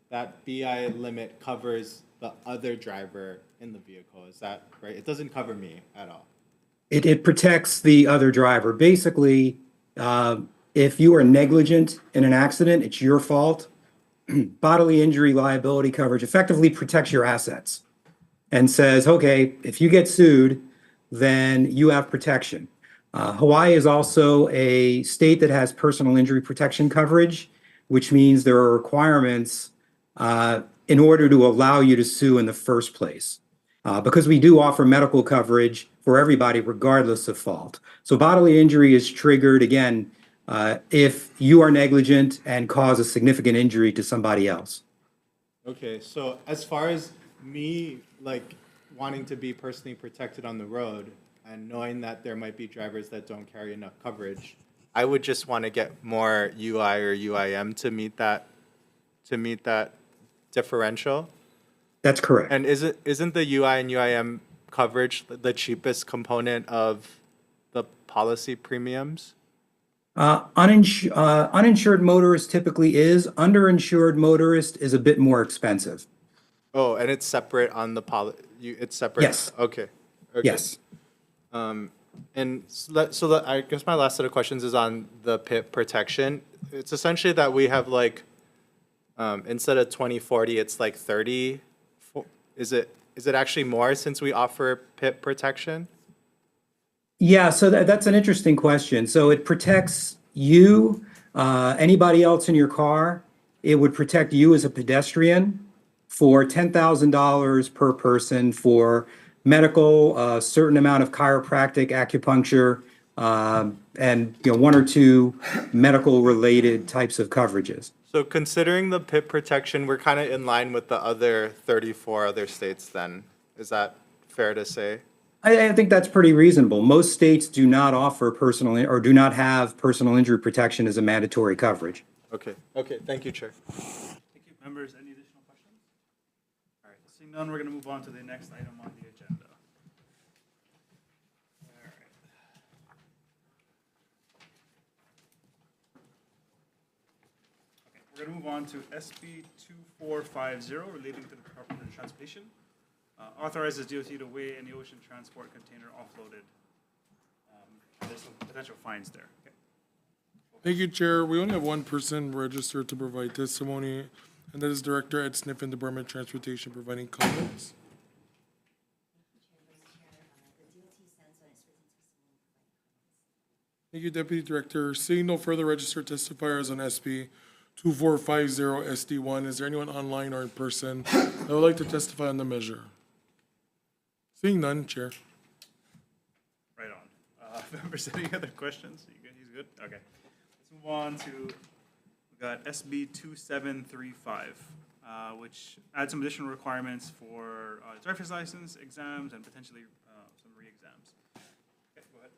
that BI limit covers the other driver in the vehicle. Is that right? It doesn't cover me at all. It protects the other driver. Basically, if you are negligent in an accident, it's your fault. Bodily injury liability coverage effectively protects your assets and says, okay, if you get sued, then you have protection. Hawaii is also a state that has personal injury protection coverage, which means there are requirements in order to allow you to sue in the first place. Because we do offer medical coverage for everybody regardless of fault. So bodily injury is triggered, again, if you are negligent and cause a significant injury to somebody else. Okay, so as far as me, like, wanting to be personally protected on the road and knowing that there might be drivers that don't carry enough coverage, I would just want to get more UI or UIM to meet that differential. That's correct. And isn't the UI and UIM coverage the cheapest component of the policy premiums? Uninsured motorist typically is. Underinsured motorist is a bit more expensive. Oh, and it's separate on the it's separate? Yes. Okay. Yes. And I guess my last set of questions is on the PIP protection. It's essentially that we have like, instead of 20/40, it's like 30. Is it actually more since we offer PIP protection? Yeah, so that's an interesting question. So it protects you, anybody else in your car. It would protect you as a pedestrian for $10,000 per person for medical, a certain amount of chiropractic, acupuncture, and one or two medical related types of coverages. So considering the PIP protection, we're kind of in line with the other 34 other states then. Is that fair to say? I think that's pretty reasonable. Most states do not offer do not have personal injury protection as a mandatory coverage. Okay, thank you, Chair. Thank you. Members, any additional questions? All right, seeing none, we're going to move on to the next item on the agenda. All right. Okay, we're going to move on to SB 2450 relating to the Department of Transportation. Authorizes DOT to weigh any ocean transport container offloaded. There's some potential fines there. Okay. Thank you, Chair. We only have one person registered to provide testimony, and that is Director Ed Sniffen, Department of Transportation, providing comments. Thank you, Deputy Director. Seeing no further registered testifiers on SB 2450 SD1, is there anyone online or in person that would like to testify on the measure? Seeing none, Chair. Right on. Members, any other questions? You good? He's good? Okay. Let's move on to, we got SB 2735, which adds some additional requirements for driver's license, exams, and potentially some re-exams. Okay, go ahead.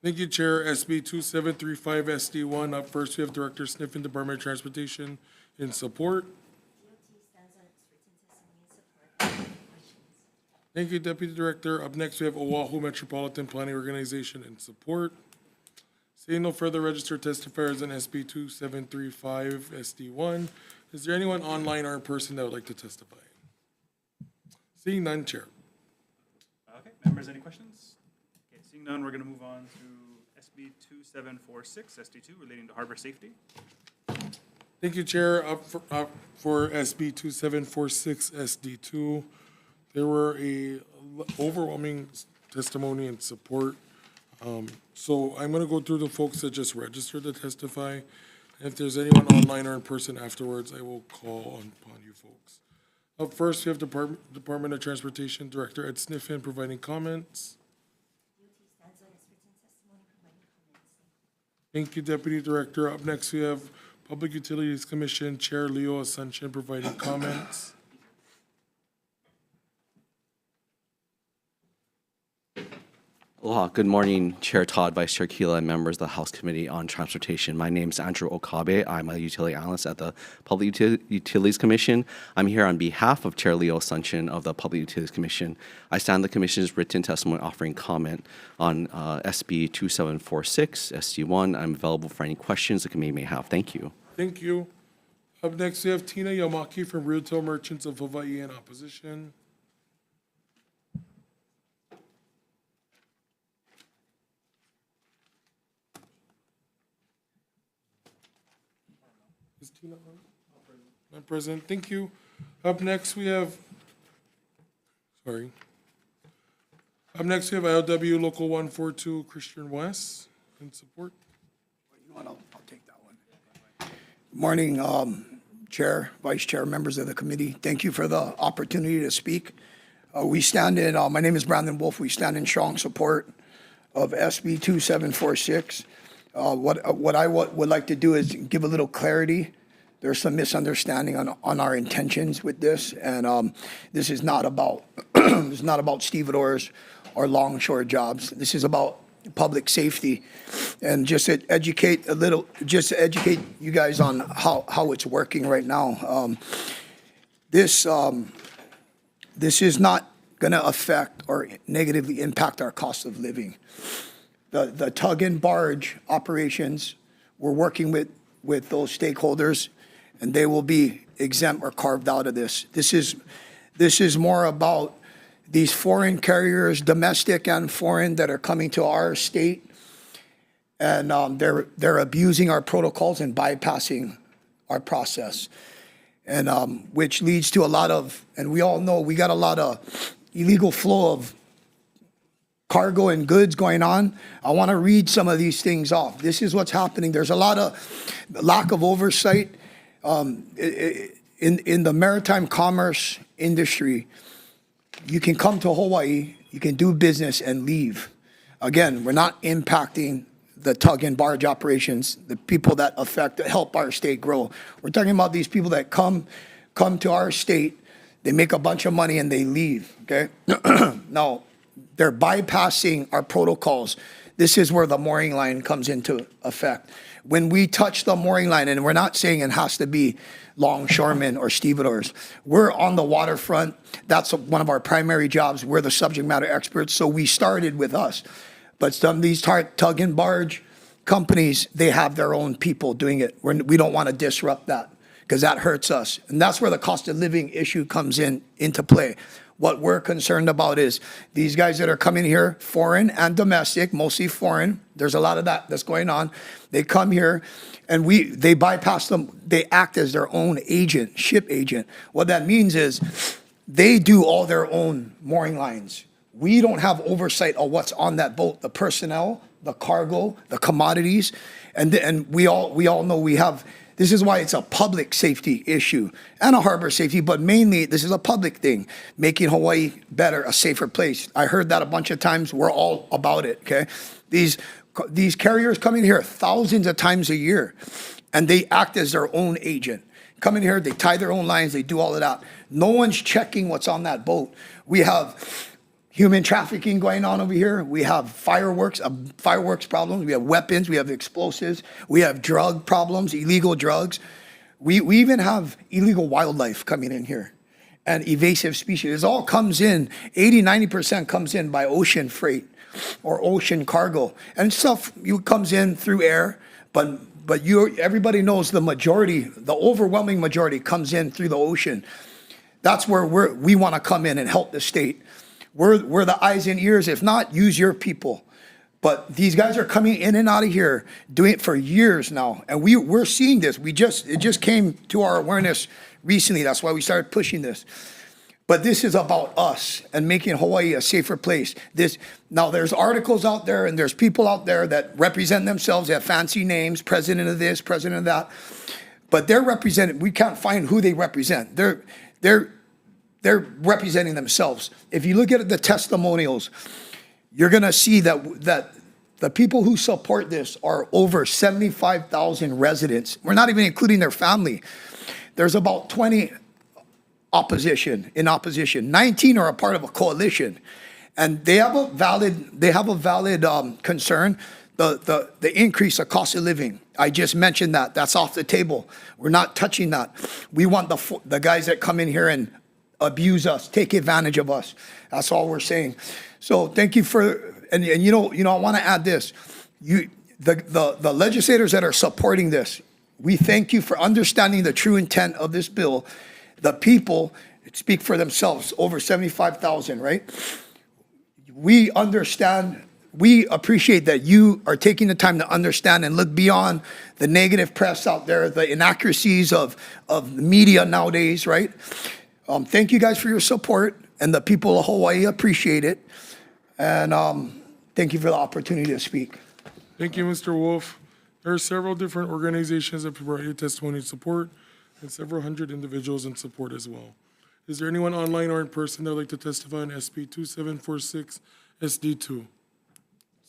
Thank you, Chair. SB 2735 SD1. Up first, we have Director Sniffen, Department of Transportation, in support. Thank you, Deputy Director. Up next, we have Oahu Metropolitan Planning Organization in support. Seeing no further registered testifiers on SB 2735 SD1, is there anyone online or in person that would like to testify? Seeing none, Chair. Okay, members, any questions? Okay, seeing none, we're going to move on to SB 2746 SD2 relating to harbor safety. Thank you, Chair. Up for SB 2746 SD2. There were a overwhelming testimony and support. So I'm going to go through the folks that just registered to testify. And if there's anyone online or in person afterwards, I will call upon you folks. Up first, we have Department of Transportation Director Ed Sniffen providing comments. Thank you, Deputy Director. Up next, we have Public Utilities Commission Chair Leo Asuncion providing comments. Aloha. Good morning, Chair Todd, Vice Chair Keela, and members of the House Committee on Transportation. My name is Andrew Okabe. I'm a utility analyst at the Public Utilities Commission. I'm here on behalf of Chair Leo Asuncion of the Public Utilities Commission. I stand the Commission's written testimony offering comment on SB 2746 SD1. I'm available for any questions the committee may have. Thank you. Thank you. Up next, we have Tina Yamaki from Retail Merchants of Hawaii in opposition. Is Tina on? Not present. Thank you. Up next, we have, Up next, we have ILW Local 142, Christian West, in support. You want, I'll take that one. Good morning, Chair, Vice Chair, members of the committee. Thank you for the opportunity to speak. We stand in, my name is Brandon Wolf. We stand in strong support of SB 2746. What I would like to do is give a little clarity. There's some misunderstanding on our intentions with this, and this is not about this is not about stevedores or longshore jobs. This is about public safety, and just to educate you guys on how it's working right now. This is not going to affect or negatively impact our cost of living. The tug and barge operations, we're working with those stakeholders, and they will be exempt or carved out of this. This is more about these foreign carriers, domestic and foreign, that are coming to our state, and they're abusing our protocols and bypassing our process, and which leads to a lot of, and we all know we got a lot of illegal flow of cargo and goods going on. I want to read some of these things off. This is what's happening. There's a lot of lack of oversight in the maritime commerce industry. You can come to Hawaii, you can do business and leave. Again, we're not impacting the tug and barge operations, the people that help our state grow. We're talking about these people that come to our state, they make a bunch of money and they leave, okay? Now, they're bypassing our protocols. This is where the mooring line comes into effect. When we touch the mooring line, and we're not saying it has to be longshoremen or stevedores, we're on the waterfront. That's one of our primary jobs. We're the subject matter experts, so we started with us. But some of these tug and barge companies, they have their own people doing it. We don't want to disrupt that because that hurts us. And that's where the cost of living issue comes into play. What we're concerned about is these guys that are coming here, foreign and domestic, mostly foreign. There's a lot of that's going on. They come here and they bypass them. They act as their own agent, ship agent. What that means is they do all their own mooring lines. We don't have oversight of what's on that boat, the personnel, the cargo, the commodities. And we all know we have. This is why it's a public safety issue and a harbor safety, but mainly this is a public thing, making Hawaii better, a safer place. I heard that a bunch of times. We're all about it, okay? These carriers come in here thousands of times a year, and they act as their own agent. Come in here, they tie their own lines, they do all of that. No one's checking what's on that boat. We have human trafficking going on over here. We have fireworks problems. We have weapons. We have explosives. We have drug problems, illegal drugs. We even have illegal wildlife coming in here and evasive species. It all comes in, 80-90% comes in by ocean freight or ocean cargo. And stuff comes in through air, but everybody knows the overwhelming majority comes in through the ocean. That's where we want to come in and help the state. We're the eyes and ears. If not, use your people. But these guys are coming in and out of here, doing it for years now. And we're seeing this. It just came to our awareness recently. That's why we started pushing this. But this is about us and making Hawaii a safer place. Now there's articles out there and there's people out there that represent themselves. They have fancy names, president of this, president of that. But they're represented. We can't find who they represent. They're representing themselves. If you look at the testimonials, you're going to see that the people who support this are over 75,000 residents. We're not even including their family. There's about 20 in opposition. 19 are a part of a coalition, and they have a valid concern. The increase of cost of living. I just mentioned that. That's off the table. We're not touching that. We want the guys that come in here and abuse us, take advantage of us. That's all we're saying. So thank you and I want to add this. The legislators that are supporting this, we thank you for understanding the true intent of this bill. The people speak for themselves, over 75,000, right? We understand, we appreciate that you are taking the time to understand and look beyond the negative press out there, the inaccuracies of the media nowadays, right? Thank you guys for your support, and the people of Hawaii appreciate it. And thank you for the opportunity to speak. Thank you, Mr. Wolf. There are several different organizations that provided testimony in support and several hundred individuals in support as well. Is there anyone online or in person that would like to testify on SB 2746 SD2?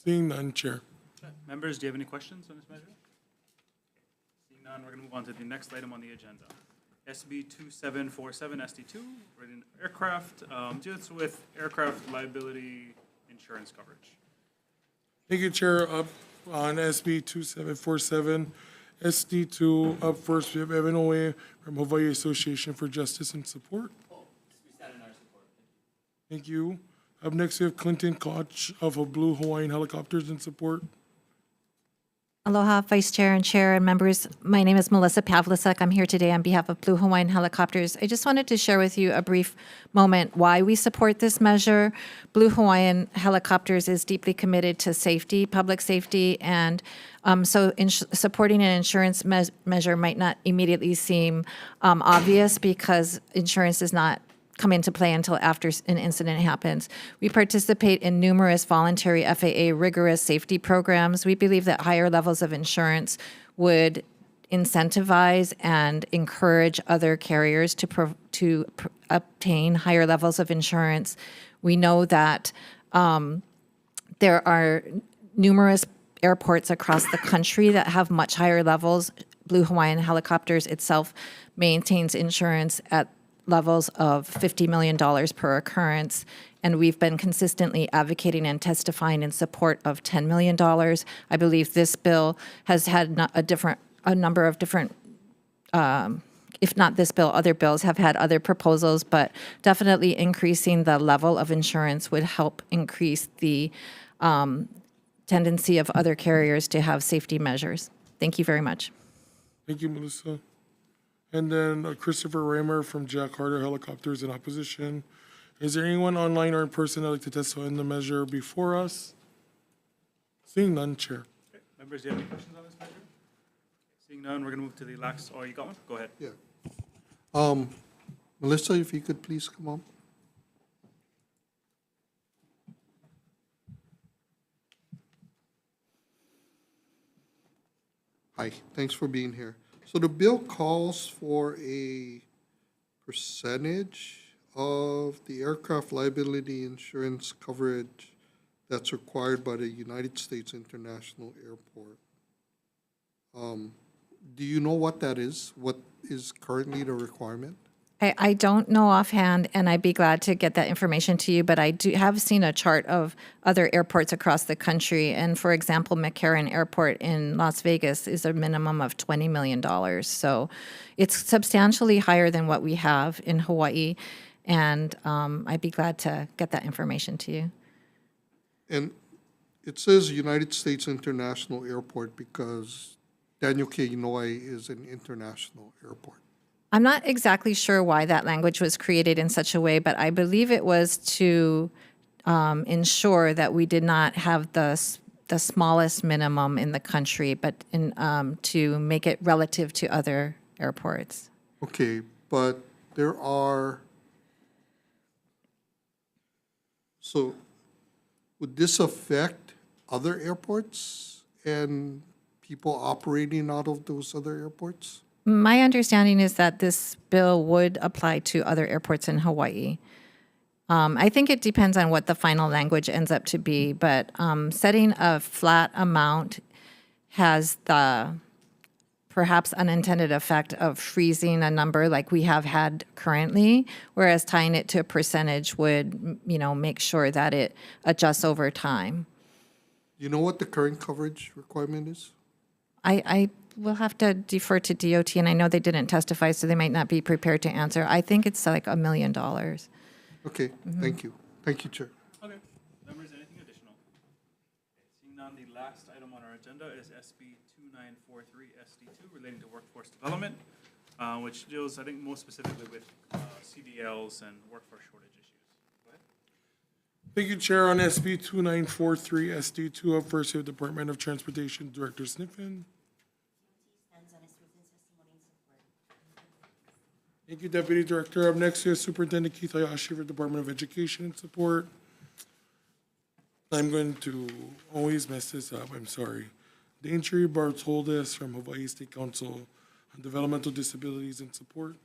Seeing none, Chair. Members, do you have any questions on this measure? Seeing none, we're going to move on to the next item on the agenda. SB 2747 SD2, written aircraft, deals with aircraft liability insurance coverage. Thank you, Chair. Up on SB 2747, SD2. Up first, we have Evan Oe from Hawaii Association for Justice and Support. Thank you. Up next, we have Clinton Koch of Blue Hawaiian Helicopters in Support. Aloha, Vice Chair and Chair and members. My name is Melissa Pavlicek. I'm here today on behalf of Blue Hawaiian Helicopters. I just wanted to share with you a brief moment why we support this measure. Blue Hawaiian Helicopters is deeply committed to safety, public safety, and so supporting an insurance measure might not immediately seem obvious because insurance does not come into play until after an incident happens. We participate in numerous voluntary FAA rigorous safety programs. We believe that higher levels of insurance would incentivize and encourage other carriers to obtain higher levels of insurance. We know that there are numerous airports across the country that have much higher levels. Blue Hawaiian Helicopters itself maintains insurance at levels of $50 million per occurrence, and we've been consistently advocating and testifying in support of $10 million. I believe this bill has had a number of different, if not this bill, other bills have had other proposals, but definitely increasing the level of insurance would help increase the tendency of other carriers to have safety measures. Thank you very much. Thank you, Melissa. And then Christopher Raymer from Jack Harder Helicopters in opposition. Is there anyone online or in person that'd like to testify in the measure before us? Seeing none, Chair. Okay. Members, do you have any questions on this measure? Seeing none, we're going to move to the last. Oh, you got one? Go ahead. Yeah. Melissa, if you could please come on. Hi, thanks for being here. So the bill calls for a percentage of the aircraft liability insurance coverage that's required by the United States International Airport. Do you know what that is? What is currently the requirement? I don't know offhand, and I'd be glad to get that information to you, but I have seen a chart of other airports across the country. And for example, McCarran Airport in Las Vegas is a minimum of $20 million. So it's substantially higher than what we have in Hawaii. And I'd be glad to get that information to you. And it says United States International Airport because Daniel K. Inouye is an international airport. I'm not exactly sure why that language was created in such a way, but I believe it was to ensure that we did not have the smallest minimum in the country, but to make it relative to other airports. Okay, but there are, so would this affect other airports and people operating out of those other airports? My understanding is that this bill would apply to other airports in Hawaii. I think it depends on what the final language ends up to be, but setting a flat amount has the perhaps unintended effect of freezing a number like we have had currently, whereas tying it to a percentage would, make sure that it adjusts over time. You know what the current coverage requirement is? I will have to defer to DOT, and I know they didn't testify, so they might not be prepared to answer. I think it's like $1 million. Okay, thank you. Thank you, Chair. Okay. Members, anything additional? Seeing none, the last item on our agenda is SB 2943 SD2 relating to workforce development, which deals, I think, most specifically with CDLs and workforce shortage issues. Go ahead. Thank you, Chair. On SB 2943 SD2, up first, we have Department of Transportation Director Sniffen. Thank you, Deputy Director. Up next, we have Superintendent Keith Hayashi for Department of Education and Support. I'm going to always mess this up, I'm sorry. Daintree Bartoldes from Hawaii State Council on Developmental Disabilities and Support.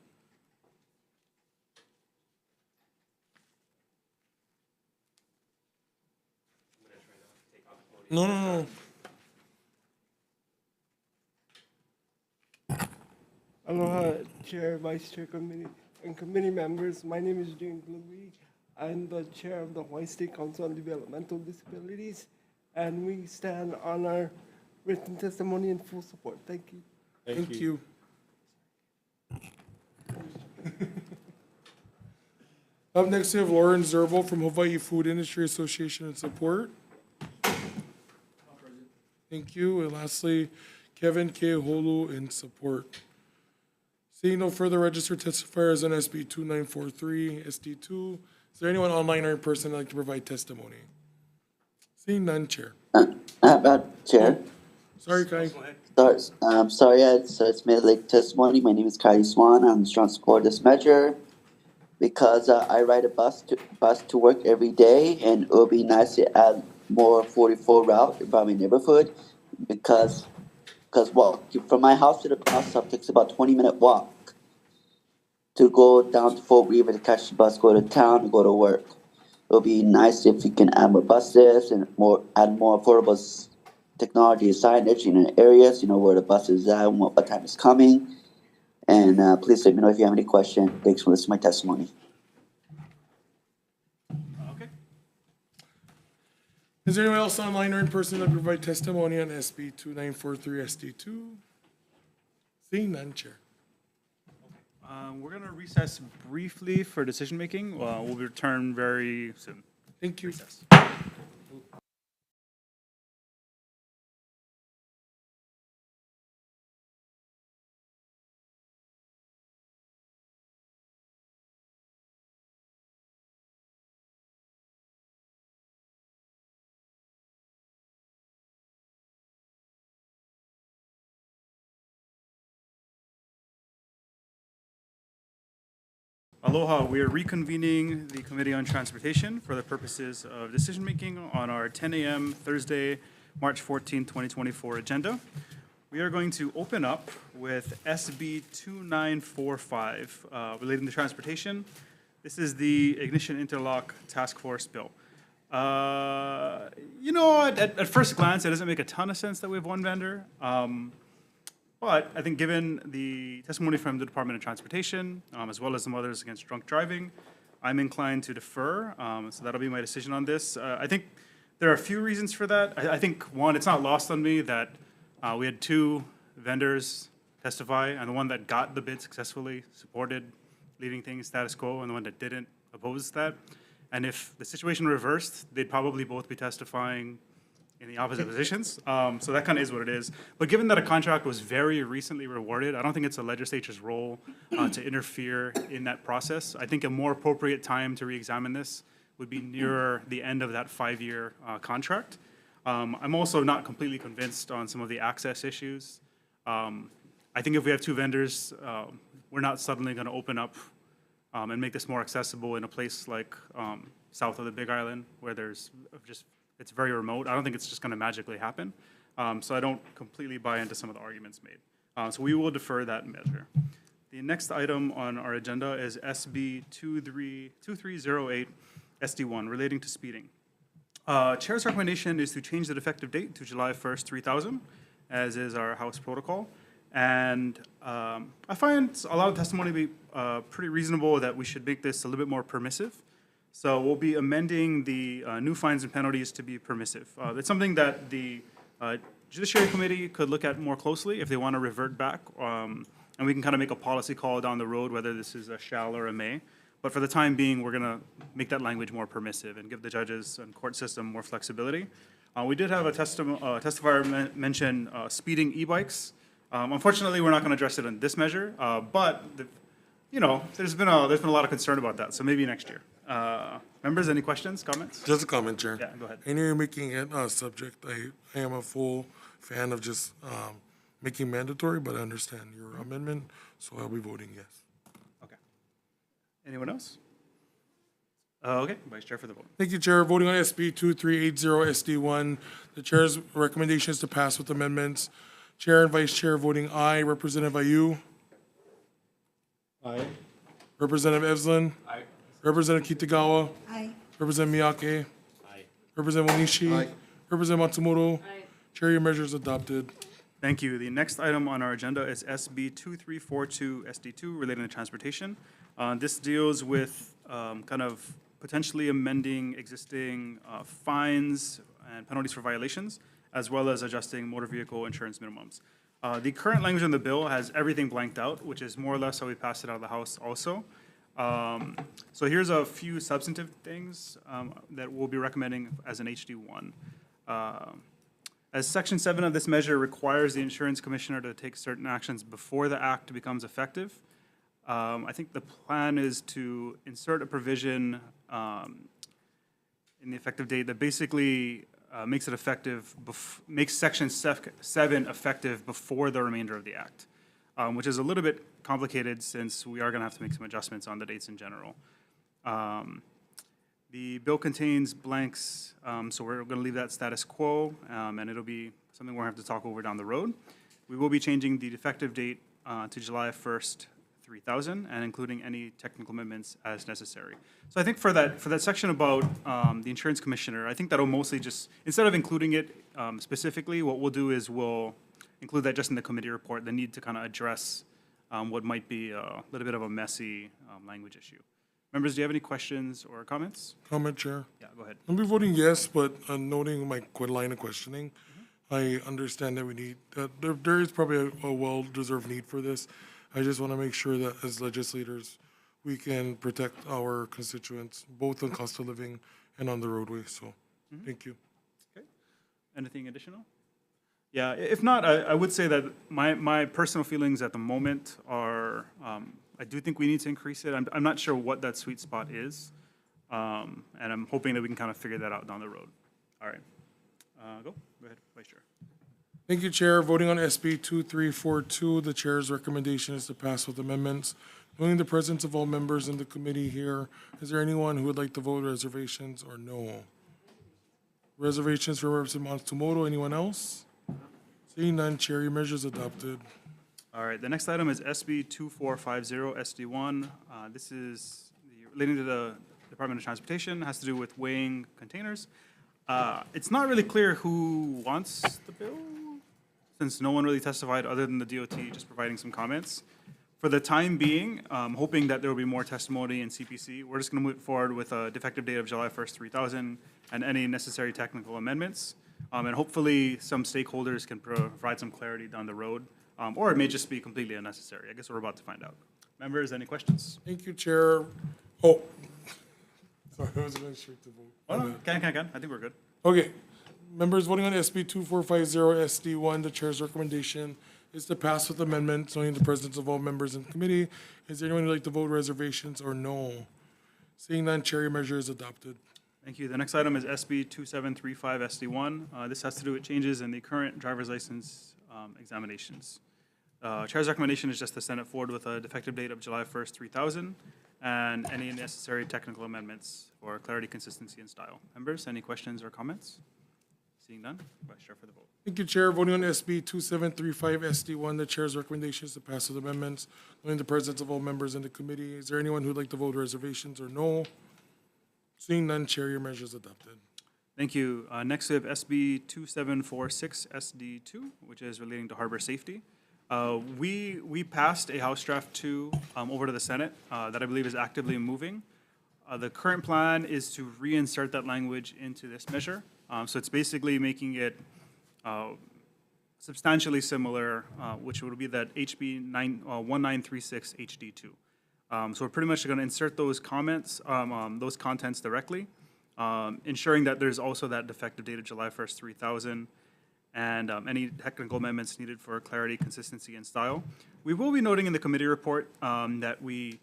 No. Aloha, Chair, Vice Chair, Committee, and committee members. My name is James Louis. I'm the Chair of the Hawaii State Council on Developmental Disabilities, and we stand on our written testimony in full support. Thank you. Thank you. Up next, we have Lauren Zerbo from Hawaii Food Industry Association in support. Thank you. And lastly, Kevin K. Holu in support. Seeing no further registered testifiers on SB 2943, SD2, is there anyone online or in person that'd like to provide testimony? Seeing none, Chair. Chair. Sorry, Kai. Sorry, it's made late testimony. My name is Kai Swan. I'm strong support of this measure because I ride a bus to work every day, and it would be nice to add more 44 route around my neighborhood because walk from my house to the bus stop takes about 20-minute walk to go down to Fort Weaver to catch the bus, go to town, and go to work. It would be nice if we can add more buses and add more affordable technology signage in areas, where the bus is at, and what time it's coming. And please let me know if you have any questions. Thanks for listening to my testimony. Is there anyone else online or in person that provide testimony on SB 2943 SD2? Seeing none, Chair. We're going to recess briefly for decision-making. We'll return very soon. Thank you. Recess. Aloha, we are reconvening the Committee on Transportation for the purposes of decision-making on our 10 a.m. Thursday, March 14, 2024 agenda. We are going to open up with SB 2945 relating to transportation. This is the Ignition Interlock Task Force bill. At first glance, it doesn't make a ton of sense that we have one vendor. But I think given the testimony from the Department of Transportation, as well as the Mothers Against Drunk Driving, I'm inclined to defer. So that'll be my decision on this. I think there are a few reasons for that. I think, one, it's not lost on me that we had two vendors testify, and the one that got the bid successfully supported leaving things status quo, and the one that didn't opposed that. And if the situation reversed, they'd probably both be testifying in the opposite positions. So that kind of is what it is. But given that a contract was very recently rewarded, I don't think it's the legislature's role to interfere in that process. I think a more appropriate time to re-examine this would be nearer the end of that 5-year contract. I'm also not completely convinced on some of the access issues. I think if we have two vendors, we're not suddenly going to open up and make this more accessible in a place like south of the Big Island, where there's just it's very remote. I don't think it's just going to magically happen. So I don't completely buy into some of the arguments made. So we will defer that measure. The next item on our agenda is SB 2308 SD1 relating to speeding. Chair's recommendation is to change the effective date to July 1st, 3000, as is our House protocol. And I find a lot of testimony to be pretty reasonable that we should make this a little bit more permissive. So we'll be amending the new fines and penalties to be permissive. It's something that the Judiciary Committee could look at more closely if they want to revert back. And we can kind of make a policy call down the road, whether this is a shall or a may. But for the time being, we're going to make that language more permissive and give the judges and court system more flexibility. We did have a testifier mention speeding e-bikes. Unfortunately, we're not going to address it in this measure, but there's been a lot of concern about that, so maybe next year. Members, any questions, comments? Just a comment, Chair. Yeah, go ahead. I know you're making it a subject. I am a full fan of just making mandatory, but I understand your amendment, so I'll be voting yes. Okay. Anyone else? Okay, Vice Chair for the vote. Thank you, Chair. Voting on SB 2380 SD1. The Chair's recommendation is to pass with amendments. Chair and Vice Chair voting aye. Representative Ayu. Aye. Representative Evslin. Aye. Representative Kitagawa. Aye. Representative Miyake. Aye. Representative Onishi. Aye. Representative Matsumoto. Aye. Chair, your measure is adopted. Thank you. The next item on our agenda is SB 2342 SD2 relating to transportation. This deals with kind of potentially amending existing fines and penalties for violations, as well as adjusting motor vehicle insurance minimums. The current language in the bill has everything blanked out, which is more or less how we passed it out of the House also. So here's a few substantive things that we'll be recommending as an HD1. As Section 7 of this measure requires the insurance commissioner to take certain actions before the act becomes effective, I think the plan is to insert a provision in the effective date that basically makes it effective, makes Section 7 effective before the remainder of the act, which is a little bit complicated since we are going to have to make some adjustments on the dates in general. The bill contains blanks, so we're going to leave that status quo, and it'll be something we'll have to talk over down the road. We will be changing the effective date to July 1st, 3000, and including any technical amendments as necessary. So I think for that section about the insurance commissioner, I think that'll mostly just, instead of including it specifically, what we'll do is we'll include that just in the committee report, the need to kind of address what might be a little bit of a messy language issue. Members, do you have any questions or comments? Comment, Chair. Yeah, go ahead. I'll be voting yes, but noting my line of questioning, I understand that we need, that there is probably a well-deserved need for this. I just want to make sure that as legislators, we can protect our constituents, both on cost of living and on the roadway, so, thank you. Okay. Anything additional? Yeah, if not, I would say that my personal feelings at the moment are, I do think we need to increase it. I'm not sure what that sweet spot is, and I'm hoping that we can kind of figure that out down the road. All right. Go ahead, Vice Chair. Thank you, Chair. Voting on SB 2342, the Chair's recommendation is to pass with amendments. Knowing the presence of all members in the committee here, is there anyone who would like to vote reservations or no? Reservations for Representative Matsumoto, anyone else? Seeing none, Chair, your measure is adopted. All right, the next item is SB 2450 SD1. This is relating to the Department of Transportation, has to do with weighing containers. It's not really clear who wants the bill, since no one really testified other than the DOT just providing some comments. For the time being, hoping that there will be more testimony in CPC, we're just going to move forward with a effective date of July 1st, 3000, and any necessary technical amendments. And hopefully some stakeholders can provide some clarity down the road, or it may just be completely unnecessary. I guess we're about to find out. Members, any questions? Thank you, Chair. Oh, sorry, I wasn't sure to vote. Oh, no, can. I think we're good. Okay. Members voting on SB 2450 SD1, the Chair's recommendation is to pass with amendments, knowing the presence of all members in the committee. Is there anyone who'd like to vote reservations or no? Seeing none, Chair, your measure is adopted. Thank you. The next item is SB 2735 SD1. This has to do with changes in the current driver's license examinations. Chair's recommendation is just to send it forward with a effective date of July 1st, 3000, and any necessary technical amendments for clarity, consistency, and style. Members, any questions or comments? Seeing none, Vice Chair for the vote. Thank you, Chair. Voting on SB 2735 SD1, the Chair's recommendation is to pass with amendments, knowing the presence of all members in the committee. Is there anyone who'd like to vote reservations or no? Seeing none, Chair, your measure is adopted. Thank you. Next, we have SB 2746 SD2, which is relating to harbor safety. We passed a House Draft 2 over to the Senate that I believe is actively moving. The current plan is to reinsert that language into this measure. So it's basically making it substantially similar, which would be that HB 1936 HD2. So we're pretty much going to insert those comments, those contents directly, ensuring that there's also that effective date of July 1st, 3000, and any technical amendments needed for clarity, consistency, and style. We will be noting in the committee report that we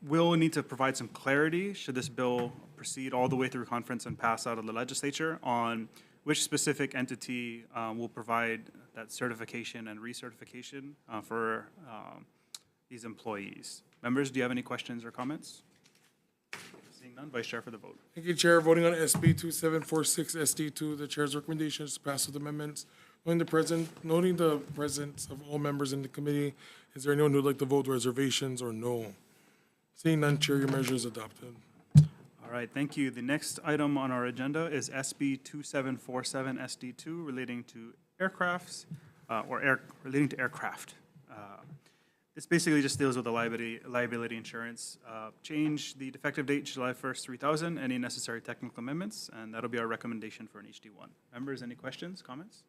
will need to provide some clarity should this bill proceed all the way through conference and pass out of the legislature on which specific entity will provide that certification and recertification for these employees. Members, do you have any questions or comments? Seeing none, Vice Chair for the vote. Thank you, Chair. Voting on SB 2746 SD2, the Chair's recommendation is to pass with amendments. Noting the presence of all members in the committee, is there anyone who'd like to vote reservations or no? Seeing none, Chair, your measure is adopted. All right, thank you. The next item on our agenda is SB 2747 SD2 relating to aircrafts. relating to aircraft. This basically just deals with the liability insurance. Change the effective date July 1st, 3000, any necessary technical amendments, and that'll be our recommendation for an HD1. Members, any questions, comments?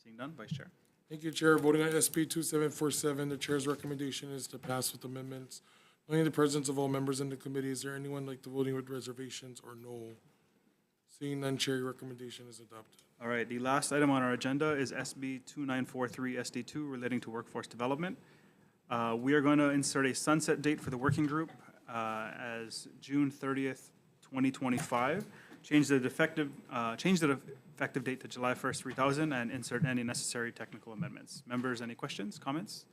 Seeing none, Vice Chair. Thank you, Chair. Voting on SB 2747, the Chair's recommendation is to pass with amendments. Knowing the presence of all members in the committee, is there anyone like to voting with reservations or no? Seeing none, Chair, your recommendation is adopted. All right, the last item on our agenda is SB 2943 SD2 relating to workforce development. We are going to insert a sunset date for the working group as June 30th, 2025. Change the effective date to July 1st, 3000, and insert any necessary technical amendments. Members, any questions, comments?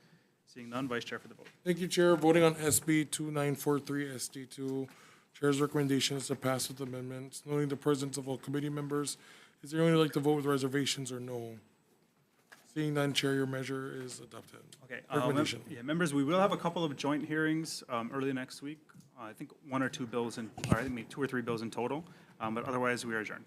Seeing none, Vice Chair for the vote. Thank you, Chair. Voting on SB 2943 SD2, Chair's recommendation is to pass with amendments. Knowing the presence of all committee members, is there anyone who would like to vote with reservations or no? Seeing none, Chair, your measure is adopted. Okay. Recommendation. Members, we will have a couple of joint hearings early next week. I think one or two bills, or I think maybe 2 or 3 bills in total, but otherwise we are adjourned.